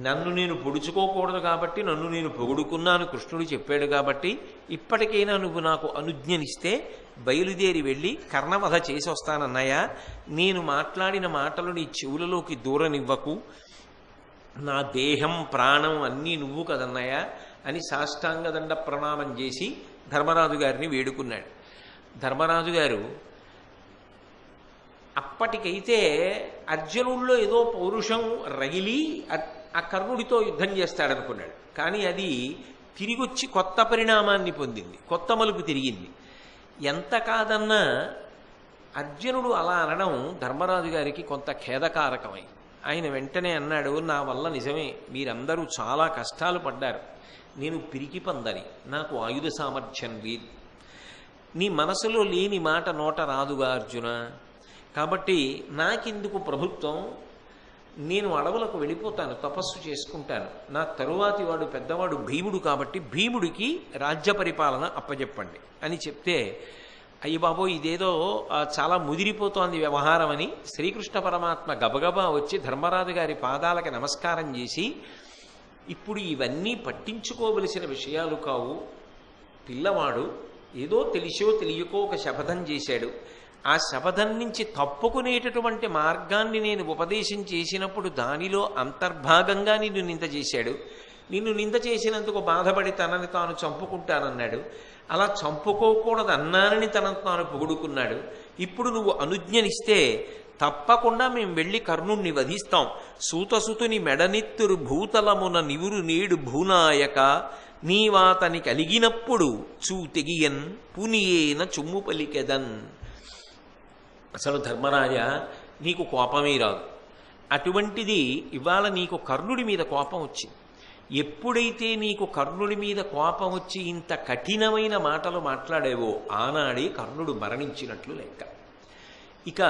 నన్ను నేను పొడుచుకోకూడదు కాబట్టి నన్ను నేను పొగుడుకున్నాను, కృష్ణుడు చెప్పాడు కాబట్టి ఇప్పటికైనా నువ్వు నాకు అనుజ్ఞనిస్తే బయలుదేరి వెళ్ళి కర్ణవధ చేసి వస్తానన్నయ్య, నేను మాట్లాడిన మాటలు నీ చెవులలోకి దూరనివ్వకు, నా దేహం ప్రాణం అన్నీ నువ్వు కదన్నయ్య అని సాష్టాంగ దండ ప్రణామం చేసి ధర్మరాజు గారిని వేడుకున్నాడు. ధర్మరాజు గారు అప్పటికైతే అర్జునుడిలో ఏదో పౌరుషం రగిలి ఆ కర్ణుడితో యుద్ధం చేస్తాడనుకున్నాడు. కానీ అది తిరిగొచ్చి కొత్త పరిణామాన్ని పొందింది, కొత్త మలుపు తిరిగింది. ఎంత కాదన్నా అర్జునుడు అలా అనడం ధర్మరాజు గారికి కొంత ఖేదకారకమై ఆయన వెంటనే అన్నాడు, నా వల్ల నిజమే మీరందరూ చాలా కష్టాలు పడ్డారు, నేను పిరికి పందని, నాకు ఆయుధ సామర్థ్యం లేదు, నీ మనసులో లేని మాట నోట రాదుగా అర్జున, కాబట్టి నాకెందుకు ప్రభుత్వం, నేను అడవులకు వెళ్ళిపోతాను, తపస్సు చేసుకుంటాను, నా తరువాతి వాడు పెద్దవాడు భీముడు కాబట్టి భీముడికి రాజ్య పరిపాలన అప్పచెప్పండి అని చెప్తే, అయ్యి బాబో ఇదేదో చాలా ముదిరిపోతోంది వ్యవహారం అని శ్రీకృష్ణ పరమాత్మ గబగబా వచ్చి ధర్మరాజు గారి పాదాలకి నమస్కారం చేసి, ఇప్పుడు ఇవన్నీ పట్టించుకోవలసిన విషయాలు కావు, పిల్లవాడు ఏదో తెలిసో తెలియకో ఒక శపథం చేశాడు, ఆ శపథం నుంచి తప్పుకునేటటువంటి మార్గాన్ని నేను ఉపదేశం చేసినప్పుడు దానిలో అంతర్భాగంగా నిన్ను నింద చేశాడు, నిన్ను నింద చేసినందుకు బాధపడి తనని తాను చంపుకుంటానన్నాడు, అలా చంపుకోకూడదు అన్నానని తనను తాను పొగుడుకున్నాడు. ఇప్పుడు నువ్వు అనుజ్ఞనిస్తే తప్పకుండా మేము వెళ్ళి కర్ణుణ్ణి వధిస్తాం, సూతసుతుని మెడనెత్తురు భూతలమున నివురు నేడు భూనాయక, నీవాతని కలిగినప్పుడు చూతెగియన్ పునియేన చుమ్ము పలికెదన్. అసలు ధర్మరాజా నీకు కోపమే రాదు, అటువంటిది ఇవాళ నీకు కర్ణుడి మీద కోపం వచ్చింది. ఎప్పుడైతే నీకు కర్ణుడి మీద కోపం వచ్చి ఇంత కఠినమైన మాటలు మాట్లాడేవో ఆనాడే కర్ణుడు మరణించినట్లు లెక్క. ఇక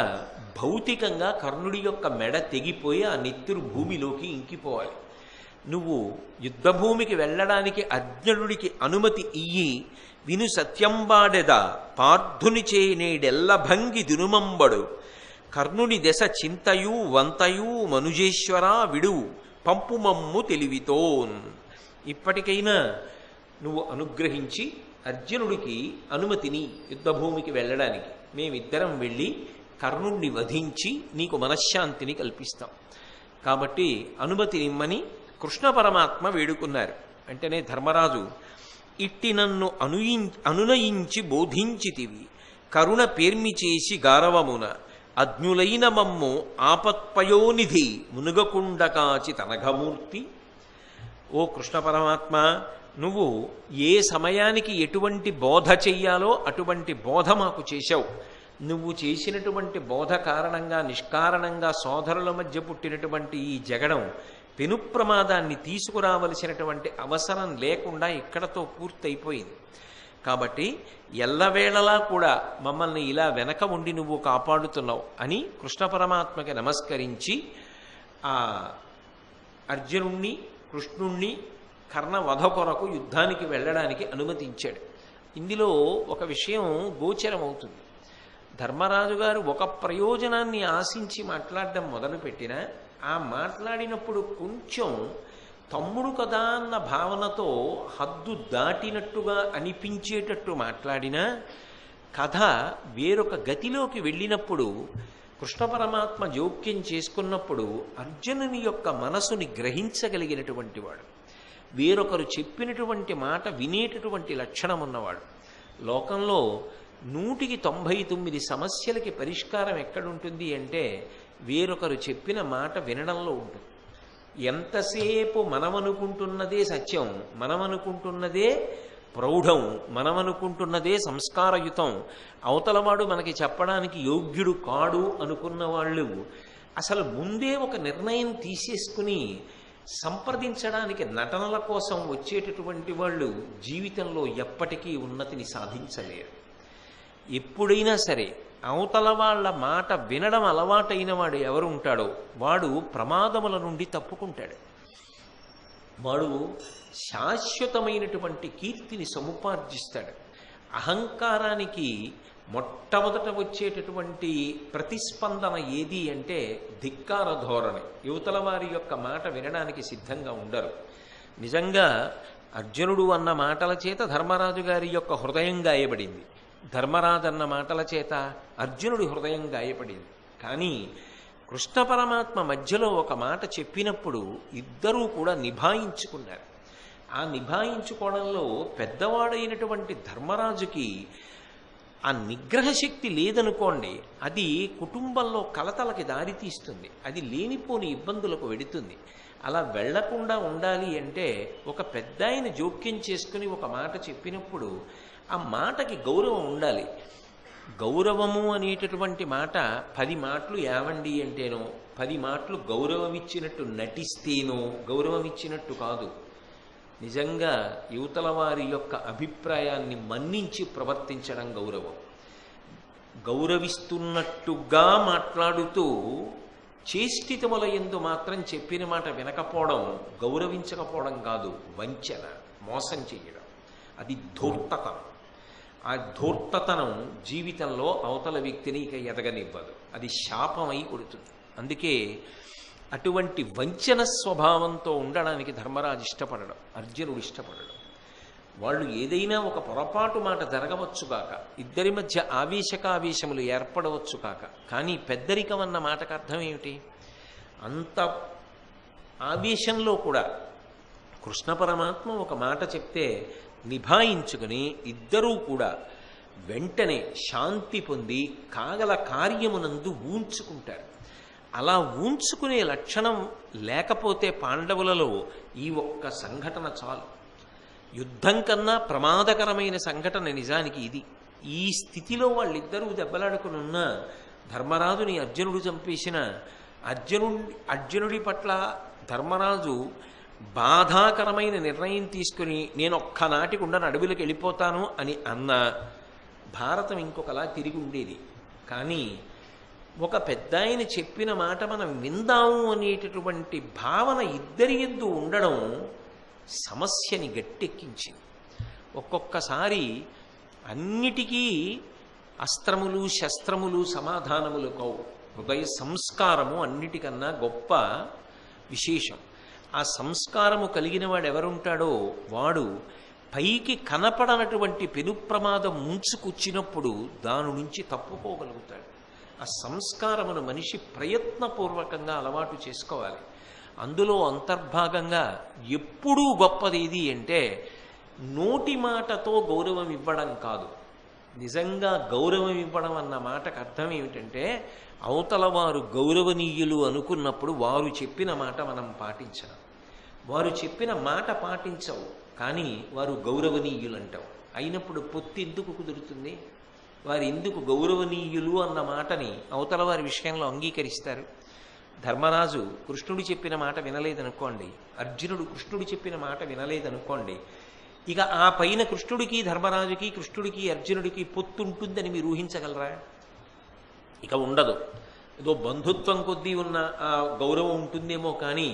భౌతికంగా కర్ణుడి యొక్క మెడ తెగిపోయి ఆ నెత్తురు భూమిలోకి ఇంకిపోవాలి. నువ్వు యుద్ధభూమికి వెళ్ళడానికి అర్జునుడికి అనుమతి ఇయ్యి, విను సత్యంబాడెద పార్థుని చేనేడెల్ల భంగి దునుమంబడు, కర్ణుని దశ చింతయు వంతయు మనుజేశ్వర విడు పంపుమమ్ము తెలివితోన్. ఇప్పటికైనా నువ్వు అనుగ్రహించి అర్జునుడికి అనుమతిని యుద్ధభూమికి వెళ్ళడానికి, మేమిద్దరం వెళ్ళి కర్ణుణ్ణి వధించి నీకు మనశ్శాంతిని కల్పిస్తాం, కాబట్టి అనుమతినిమ్మని కృష్ణ పరమాత్మ వేడుకున్నారు. వెంటనే ధర్మరాజు, ఇట్టి నన్ను అనునయించి బోధించితివి, కరుణ పేర్మి చేసి గారవమున, అజ్ఞులైన మమ్ము ఆపత్పయోనిధి మునుగకుండ కాచి తనఘమూర్తి. ఓ కృష్ణ పరమాత్మ, నువ్వు ఏ సమయానికి ఎటువంటి బోధ చెయ్యాలో అటువంటి బోధ మాకు చేశావు. నువ్వు చేసినటువంటి బోధ కారణంగా నిష్కారణంగా సోదరుల మధ్య పుట్టినటువంటి ఈ జగడం పెను ప్రమాదాన్ని తీసుకురావలసినటువంటి అవసరం లేకుండా ఇక్కడతో పూర్తయిపోయింది. కాబట్టి ఎల్లవేళలా కూడా మమ్మల్ని ఇలా వెనక ఉండి నువ్వు కాపాడుతున్నావు అని కృష్ణ పరమాత్మకి నమస్కరించి ఆ అర్జునుణ్ణి కృష్ణుణ్ణి కర్ణవధ కొరకు యుద్ధానికి వెళ్ళడానికి అనుమతించాడు. ఇందులో ఒక విషయం గోచరం అవుతుంది. ధర్మరాజు గారు ఒక ప్రయోజనాన్ని ఆశించి మాట్లాడడం మొదలుపెట్టినా ఆ మాట్లాడినప్పుడు కొంచెం తమ్ముడు కదా అన్న భావనతో హద్దు దాటినట్టుగా అనిపించేటట్టు మాట్లాడినా కథ వేరొక గతిలోకి వెళ్ళినప్పుడు కృష్ణ పరమాత్మ జోక్యం చేసుకున్నప్పుడు అర్జునుని యొక్క మనసుని గ్రహించగలిగినటువంటి వాడు, వేరొకరు చెప్పినటువంటి మాట వినేటటువంటి లక్షణం ఉన్నవాడు. లోకంలో 199 సమస్యలకి పరిష్కారం ఎక్కడుంటుంది అంటే వేరొకరు చెప్పిన మాట వినడంలో ఉంటుంది. ఎంతసేపు మనమనుకుంటున్నదే సత్యం, మనమనుకుంటున్నదే ప్రౌఢం, మనమనుకుంటున్నదే సంస్కారయుతం, అవతలవాడు మనకి చెప్పడానికి యోగ్యుడు కాడు అనుకున్న వాళ్ళు అసలు ముందే ఒక నిర్ణయం తీసేసుకుని సంప్రదించడానికి నటనల కోసం వచ్చేటటువంటి వాళ్ళు జీవితంలో ఎప్పటికీ ఉన్నతిని సాధించలేరు. ఎప్పుడైనా సరే అవతల వాళ్ళ మాట వినడం అలవాటైన వాడు ఎవరు ఉంటాడో వాడు ప్రమాదముల నుండి తప్పుకుంటాడు. వాడు శాశ్వతమైనటువంటి కీర్తిని సముపార్జిస్తాడు. అహంకారానికి మొట్టమొదట వచ్చేటటువంటి ప్రతిస్పందన ఏది అంటే ధిక్కార ధోరణి. యువతల వారి యొక్క మాట వినడానికి సిద్ధంగా ఉండరు. నిజంగా అర్జునుడు అన్న మాటల చేత ధర్మరాజు గారి యొక్క హృదయం గాయపడింది, ధర్మరాజు అన్న మాటల చేత అర్జునుడి హృదయం గాయపడింది. కానీ కృష్ణ పరమాత్మ మధ్యలో ఒక మాట చెప్పినప్పుడు ఇద్దరూ కూడా నిభాయించుకున్నారు. ఆ నిభాయించుకోవడంలో పెద్దవాడైనటువంటి ధర్మరాజుకి ఆ నిగ్రహ శక్తి లేదనుకోండి, అది కుటుంబంలో కలతలకి దారితీస్తుంది, అది లేనిపోని ఇబ్బందులకు వెడుతుంది. అలా వెళ్లకుండా ఉండాలి అంటే ఒక పెద్ద ఆయన జోక్యం చేసుకుని ఒక మాట చెప్పినప్పుడు ఆ మాటకి గౌరవం ఉండాలి. గౌరవము అనేటటువంటి మాట 10 మాటలు ఏవండి అంటేనో 10 మాటలు గౌరవం ఇచ్చినట్టు నటిస్తేనో గౌరవం ఇచ్చినట్టు కాదు. నిజంగా యువతల వారి యొక్క అభిప్రాయాన్ని మన్నించి ప్రవర్తించడం గౌరవం. గౌరవిస్తున్నట్టుగా మాట్లాడుతూ చేష్టితముల యందు మాత్రం చెప్పిన మాట వినకపోవడం గౌరవించకపోవడం కాదు, వంచన, మోసం చేయడం. అది ధూర్తతనం. ఆ ధూర్తతనం జీవితంలో అవతల వ్యక్తిని ఇక ఎదగనివ్వదు, అది శాపమై కొడుతుంది. అందుకే అటువంటి వంచన స్వభావంతో ఉండడానికి ధర్మరాజు ఇష్టపడడం, అర్జునుడు ఇష్టపడడం. వాళ్ళు ఏదైనా ఒక పొరపాటు మాట జరగవచ్చుగాక, ఇద్దరి మధ్య ఆవేశకావేశములు ఏర్పడవచ్చు కాక, కానీ పెద్దరికం అన్న మాటకు అర్థం ఏమిటి? అంత ఆవేశంలో కూడా కృష్ణ పరమాత్మ ఒక మాట చెప్తే నిభాయించుకుని ఇద్దరూ కూడా వెంటనే శాంతి పొంది కాగల కార్యమునందు ఊంచుకుంటారు. అలా ఊంచుకునే లక్షణం లేకపోతే పాండవులలో ఈ ఒక్క సంఘటన చాలు. యుద్ధం కన్నా ప్రమాదకరమైన సంఘటన నిజానికి ఇది. ఈ స్థితిలో వాళ్ళిద్దరూ దెబ్బలాడుకుని ఉన్నా ధర్మరాజుని అర్జునుడు చంపేసిన అర్జునుడి పట్ల ధర్మరాజు బాధాకరమైన నిర్ణయం తీసుకుని నేను ఒక్కనాటికి ఉండను, అడవులకు వెళ్ళిపోతాను అని అన్న భారతం ఇంకొకలా తిరిగి ఉండేది. కానీ ఒక పెద్ద ఆయన చెప్పిన మాట మనం విందాము అనేటటువంటి భావన ఇద్దరి యందు ఉండడం సమస్యని గట్టెక్కించింది. ఒక్కొక్కసారి అన్నిటికీ అస్త్రములు శస్త్రములు సమాధానములు కావు. హృదయ సంస్కారము అన్నిటికన్నా గొప్ప విశేషం. ఆ సంస్కారము కలిగిన వాడు ఎవరుంటాడో వాడు పైకి కనపడనటువంటి పెను ప్రమాదం ముంచుకొచ్చినప్పుడు దాని నుంచి తప్పుకోగలుగుతాడు. ఆ సంస్కారమును మనిషి ప్రయత్నపూర్వకంగా అలవాటు చేసుకోవాలి. అందులో అంతర్భాగంగా ఎప్పుడూ గొప్పది అంటే నోటి మాటతో గౌరవం ఇవ్వడం కాదు. నిజంగా గౌరవం ఇవ్వడం అన్న మాటకు అర్థం ఏమిటంటే అవతల వారు గౌరవనీయులు అనుకున్నప్పుడు వారు చెప్పిన మాట మనం పాటించడం. వారు చెప్పిన మాట పాటించవు కానీ వారు గౌరవనీయులు అంటావు. అయినప్పుడు పొత్తి ఎందుకు కుదురుతుంది? వారు ఎందుకు గౌరవనీయులు అన్న మాటని అవతల వారి విషయంలో అంగీకరిస్తారు? ధర్మరాజు కృష్ణుడు చెప్పిన మాట వినలేదనుకోండి, అర్జునుడు కృష్ణుడు చెప్పిన మాట వినలేదనుకోండి, ఇక ఆ పైన కృష్ణుడికి ధర్మరాజుకి కృష్ణుడికి అర్జునుడికి పొత్తు ఉంటుందని మీరు ఊహించగలరా? ఇక ఉండదు. ఏదో బంధుత్వం కొద్దీ ఉన్న ఆ గౌరవం ఉంటుందేమో కానీ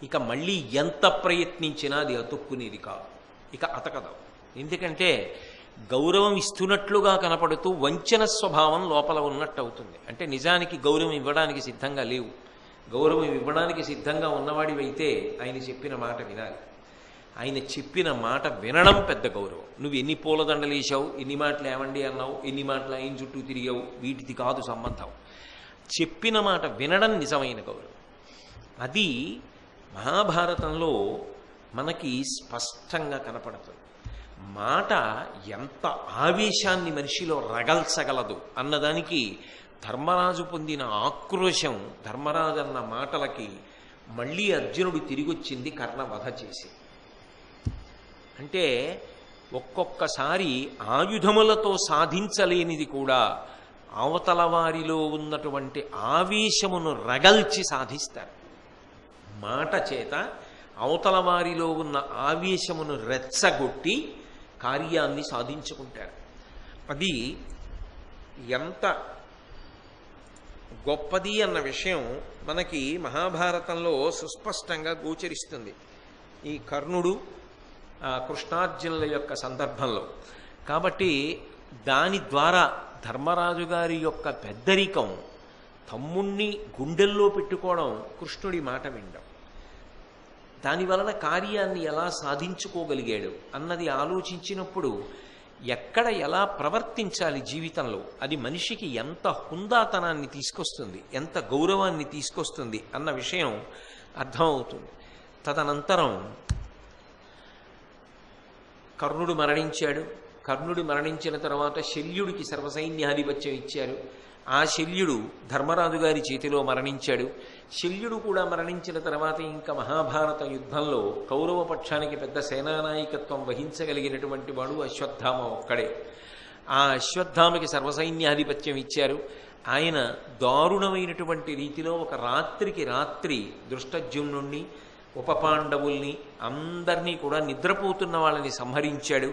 ఇక మళ్ళీ ఎంత ప్రయత్నించినా అది అతుక్కునేది కాదు, ఇక అతకదు. ఎందుకంటే గౌరవం ఇస్తున్నట్లుగా కనపడుతూ వంచన స్వభావం లోపల ఉన్నట్టు అవుతుంది. అంటే నిజానికి గౌరవం ఇవ్వడానికి సిద్ధంగా లేవు. గౌరవం ఇవ్వడానికి సిద్ధంగా ఉన్నవాడివైతే ఆయన చెప్పిన మాట వినాలి. ఆయన చెప్పిన మాట వినడం పెద్ద గౌరవం. నువ్వు ఎన్ని పూలదండలు వేసావు, ఎన్ని మాటలు ఏమండి అన్నావు, ఎన్ని మాటలు ఆయన చుట్టూ తిరిగావు, వీటిది కాదు సంబంధం. చెప్పిన మాట వినడం నిజమైన గౌరవం. అది మహాభారతంలో మనకి స్పష్టంగా కనపడుతుంది. మాట ఎంత ఆవేశాన్ని మనిషిలో రగల్చగలదు అన్నదానికి ధర్మరాజు పొందిన ఆక్రోశం, ధర్మరాజు అన్న మాటలకి మళ్ళీ అర్జునుడు తిరిగొచ్చింది కర్ణవధ చేసి. అంటే ఒక్కొక్కసారి ఆయుధములతో సాధించలేనిది కూడా అవతల వారిలో ఉన్నటువంటి ఆవేశమును రగల్చి సాధిస్తారు. మాట చేత అవతల వారిలో ఉన్న ఆవేశమును రెచ్చగొట్టి కార్యాన్ని సాధించుకుంటారు. అది ఎంత గొప్పది అన్న విషయం మనకి మహాభారతంలో సుస్పష్టంగా గోచరిస్తుంది. ఈ కర్ణుడు కృష్ణార్జునుల యొక్క సందర్భంలో. కాబట్టి దాని ద్వారా ధర్మరాజు గారి యొక్క పెద్దరికం, తమ్ముణ్ణి గుండెల్లో పెట్టుకోవడం, కృష్ణుడి మాట వినడం, దానివలన కార్యాన్ని ఎలా సాధించుకోగలిగాడు అన్నది ఆలోచించినప్పుడు ఎక్కడ ఎలా ప్రవర్తించాలి జీవితంలో, అది మనిషికి ఎంత హుందాతనాన్ని తీసుకొస్తుంది, ఎంత గౌరవాన్ని తీసుకొస్తుంది అన్న విషయం అర్థమవుతుంది. తదనంతరం కర్ణుడు మరణించాడు. కర్ణుడు మరణించిన తర్వాత శల్యుడికి సర్వసైన్యాధిపత్యం ఇచ్చారు. ఆ శల్యుడు ధర్మరాజు గారి చేతిలో మరణించాడు. శల్యుడు కూడా మరణించిన తర్వాత ఇంకా మహాభారత యుద్ధంలో కౌరవ పక్షానికి పెద్ద సేనానాయకత్వం వహించగలిగినటువంటి వాడు అశ్వత్థామ ఒక్కడే. ఆ అశ్వత్థామకి సర్వసైన్యాధిపత్యం ఇచ్చారు. ఆయన దారుణమైనటువంటి రీతిలో ఒక రాత్రికి రాత్రి దృష్టజ్యుమ్నుణ్ణి, ఉపపాండవుల్ని అందరినీ కూడా నిద్రపోతున్న వాళ్ళని సంహరించాడు.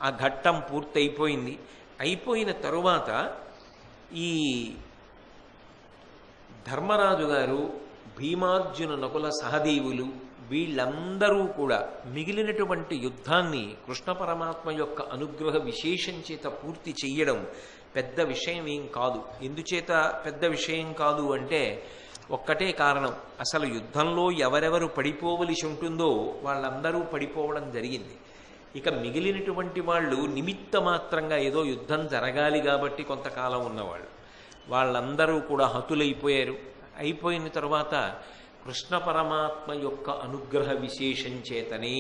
ఆ ఘట్టం పూర్తయిపోయింది. అయిపోయిన తరువాత ఈ ధర్మరాజు గారు, భీమార్జున నకుల సహదేవులు వీళ్ళందరూ కూడా మిగిలినటువంటి యుద్ధాన్ని కృష్ణ పరమాత్మ యొక్క అనుగ్రహ విశేషం చేత పూర్తి చెయ్యడం పెద్ద విషయం ఏం కాదు. ఎందుచేత పెద్ద విషయం కాదు అంటే ఒక్కటే కారణం, అసలు యుద్ధంలో ఎవరెవరు పడిపోవలసి ఉంటుందో వాళ్ళందరూ పడిపోవడం జరిగింది. ఇక మిగిలినటువంటి వాళ్ళు నిమిత్త మాత్రంగా ఏదో యుద్ధం జరగాలి కాబట్టి కొంతకాలం ఉన్నవాళ్ళు, వాళ్ళందరూ కూడా హతులైపోయారు. అయిపోయిన తరువాత కృష్ణ పరమాత్మ యొక్క అనుగ్రహ విశేషం చేతనే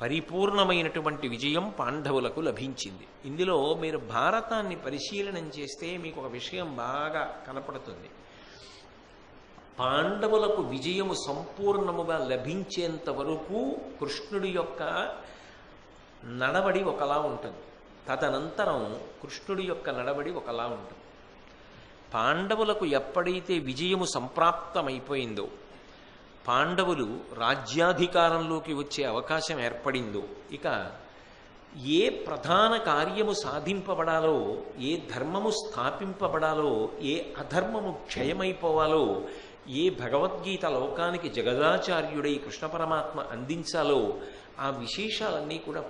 పరిపూర్ణమైనటువంటి విజయం పాండవులకు లభించింది. ఇందులో మీరు భారతాన్ని పరిశీలనం చేస్తే మీకు ఒక విషయం బాగా కనపడుతుంది. పాండవులకు విజయము సంపూర్ణముగా లభించేంత వరకు కృష్ణుడి యొక్క నడవడి ఒకలా ఉంటుంది. తదనంతరం కృష్ణుడి యొక్క నడవడి ఒకలా ఉంటుంది. పాండవులకు ఎప్పుడైతే విజయము సంప్రాప్తమైపోయిందో, పాండవులు రాజ్యాధికారంలోకి వచ్చే అవకాశం ఏర్పడిందో, ఇక ఏ ప్రధాన కార్యము సాధింపబడాలో, ఏ ధర్మము స్థాపింపబడాలో, ఏ అధర్మము క్షయమైపోవాలో, ఏ భగవద్గీత లోకానికి జగదాచార్యుడై కృష్ణ పరమాత్మ అందించాలో ఆ విశేషాలన్నీ కూడా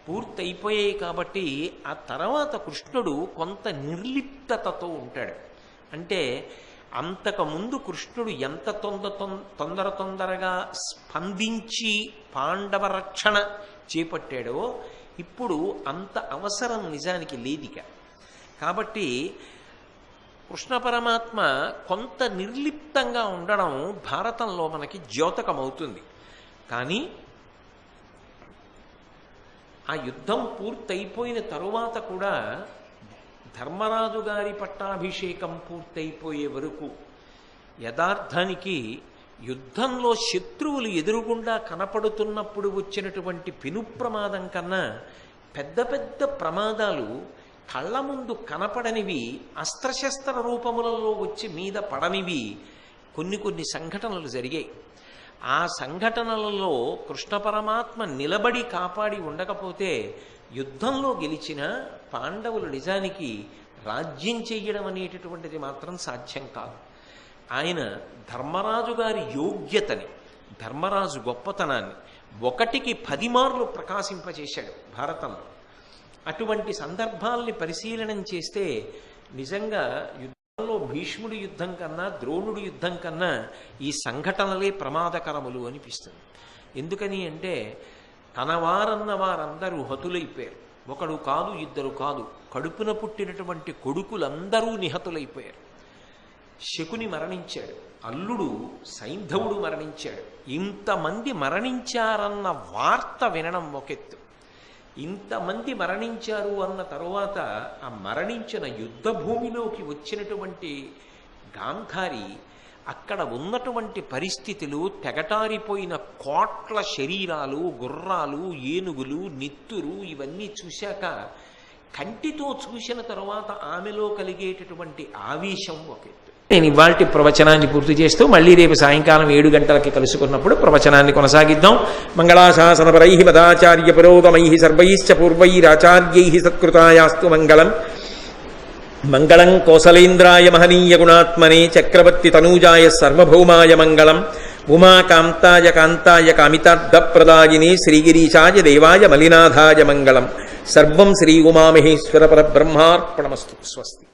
పూర్తయిపోయాయి. కాబట్టి ఆ తర్వాత కృష్ణుడు కొంత నిర్లిప్తతతో ఉంటాడు. అంటే అంతకుముందు కృష్ణుడు ఎంత తొందరగా స్పందించి పాండవ రక్షణ చేపట్టాడో ఇప్పుడు అంత అవసరం నిజానికి లేదిక. కాబట్టి కృష్ణ పరమాత్మ కొంత నిర్లిప్తంగా ఉండడం భారతంలో మనకి ద్యోతకమవుతుంది. కానీ ఆ యుద్ధం పూర్తయిపోయిన తరువాత కూడా ధర్మరాజు గారి పట్టాభిషేకం పూర్తయిపోయే వరకు యథార్థానికి యుద్ధంలో శత్రువులు ఎదురుగుండా కనపడుతున్నప్పుడు వచ్చినటువంటి పెను ప్రమాదం కన్నా పెద్ద పెద్ద ప్రమాదాలు కళ్ళ ముందు కనపడనివి, అస్త్రశస్త్ర రూపములలో వచ్చి మీద పడనివి కొన్ని సంఘటనలు జరిగాయి. ఆ సంఘటనలలో కృష్ణ పరమాత్మ నిలబడి కాపాడి ఉండకపోతే యుద్ధంలో గెలిచిన పాండవులు నిజానికి రాజ్యం చెయ్యడం అనేటటువంటిది మాత్రం సాధ్యం కాదు. ఆయన ధర్మరాజు గారి యోగ్యతని, ధర్మరాజు గొప్పతనాన్ని, ఒకటికి 10 మార్లు ప్రకాశింపచేశాడు భారతంలో. అటువంటి సందర్భాల్ని పరిశీలనం చేస్తే నిజంగా యుద్ధంలో భీష్ముడి యుద్ధం కన్నా ద్రోణుడి యుద్ధం కన్నా ఈ సంఘటనలే ప్రమాదకరములు అనిపిస్తుంది. ఎందుకని అంటే తన వారన్న వారందరూ హతులైపోయారు. ఒకడు కాదు, ఇద్దరు కాదు, కడుపున పుట్టినటువంటి కొడుకులందరూ నిహతులైపోయారు. శకుని మరణించాడు, అల్లుడు సైంధవుడు మరణించాడు. ఇంతమంది మరణించారన్న వార్త వినడం ఒకెత్తు, ఇంతమంది మరణించారు అన్న తరువాత ఆ మరణించిన యుద్ధ భూమిలోకి వచ్చినటువంటి గాంధారి అక్కడ ఉన్నటువంటి పరిస్థితులు, తెగటారిపోయిన కోట్ల శరీరాలు, గుర్రాలు, ఏనుగులు, నెత్తురు ఇవన్నీ చూశాక కంటితో చూసిన తరువాత ఆమెలో కలిగేటటువంటి ఆవేశం ఒకెత్తు. నేను ఇవాల్టి ప్రవచనాన్ని పూర్తి చేస్తూ మళ్ళీ రేపు సాయంకాలం 7 గంటలకి కలుసుకున్నప్పుడు ప్రవచనాన్ని కొనసాగిద్దాం. మంగళాశాసనపరై మదాచార్య పురోగమై సర్వైశ్చ పూర్వైరాచార్యై సత్కృతాయాస్తు మంగళం. మంగళం కోసలేంద్రాయ మహనీయ గుణాత్మనే చక్రవర్తి తనూజాయ సర్వభౌమాయ మంగళం. ఉమాకాంతాయ కాంతాయ కామితార్థప్రదాయినే శ్రీగిరీశాయ దేవాయ మలినాథాయ మంగళం. సర్వం శ్రీ ఉమామహేశ్వర పరబ్రహ్మార్పణమస్తు. స్వస్తి.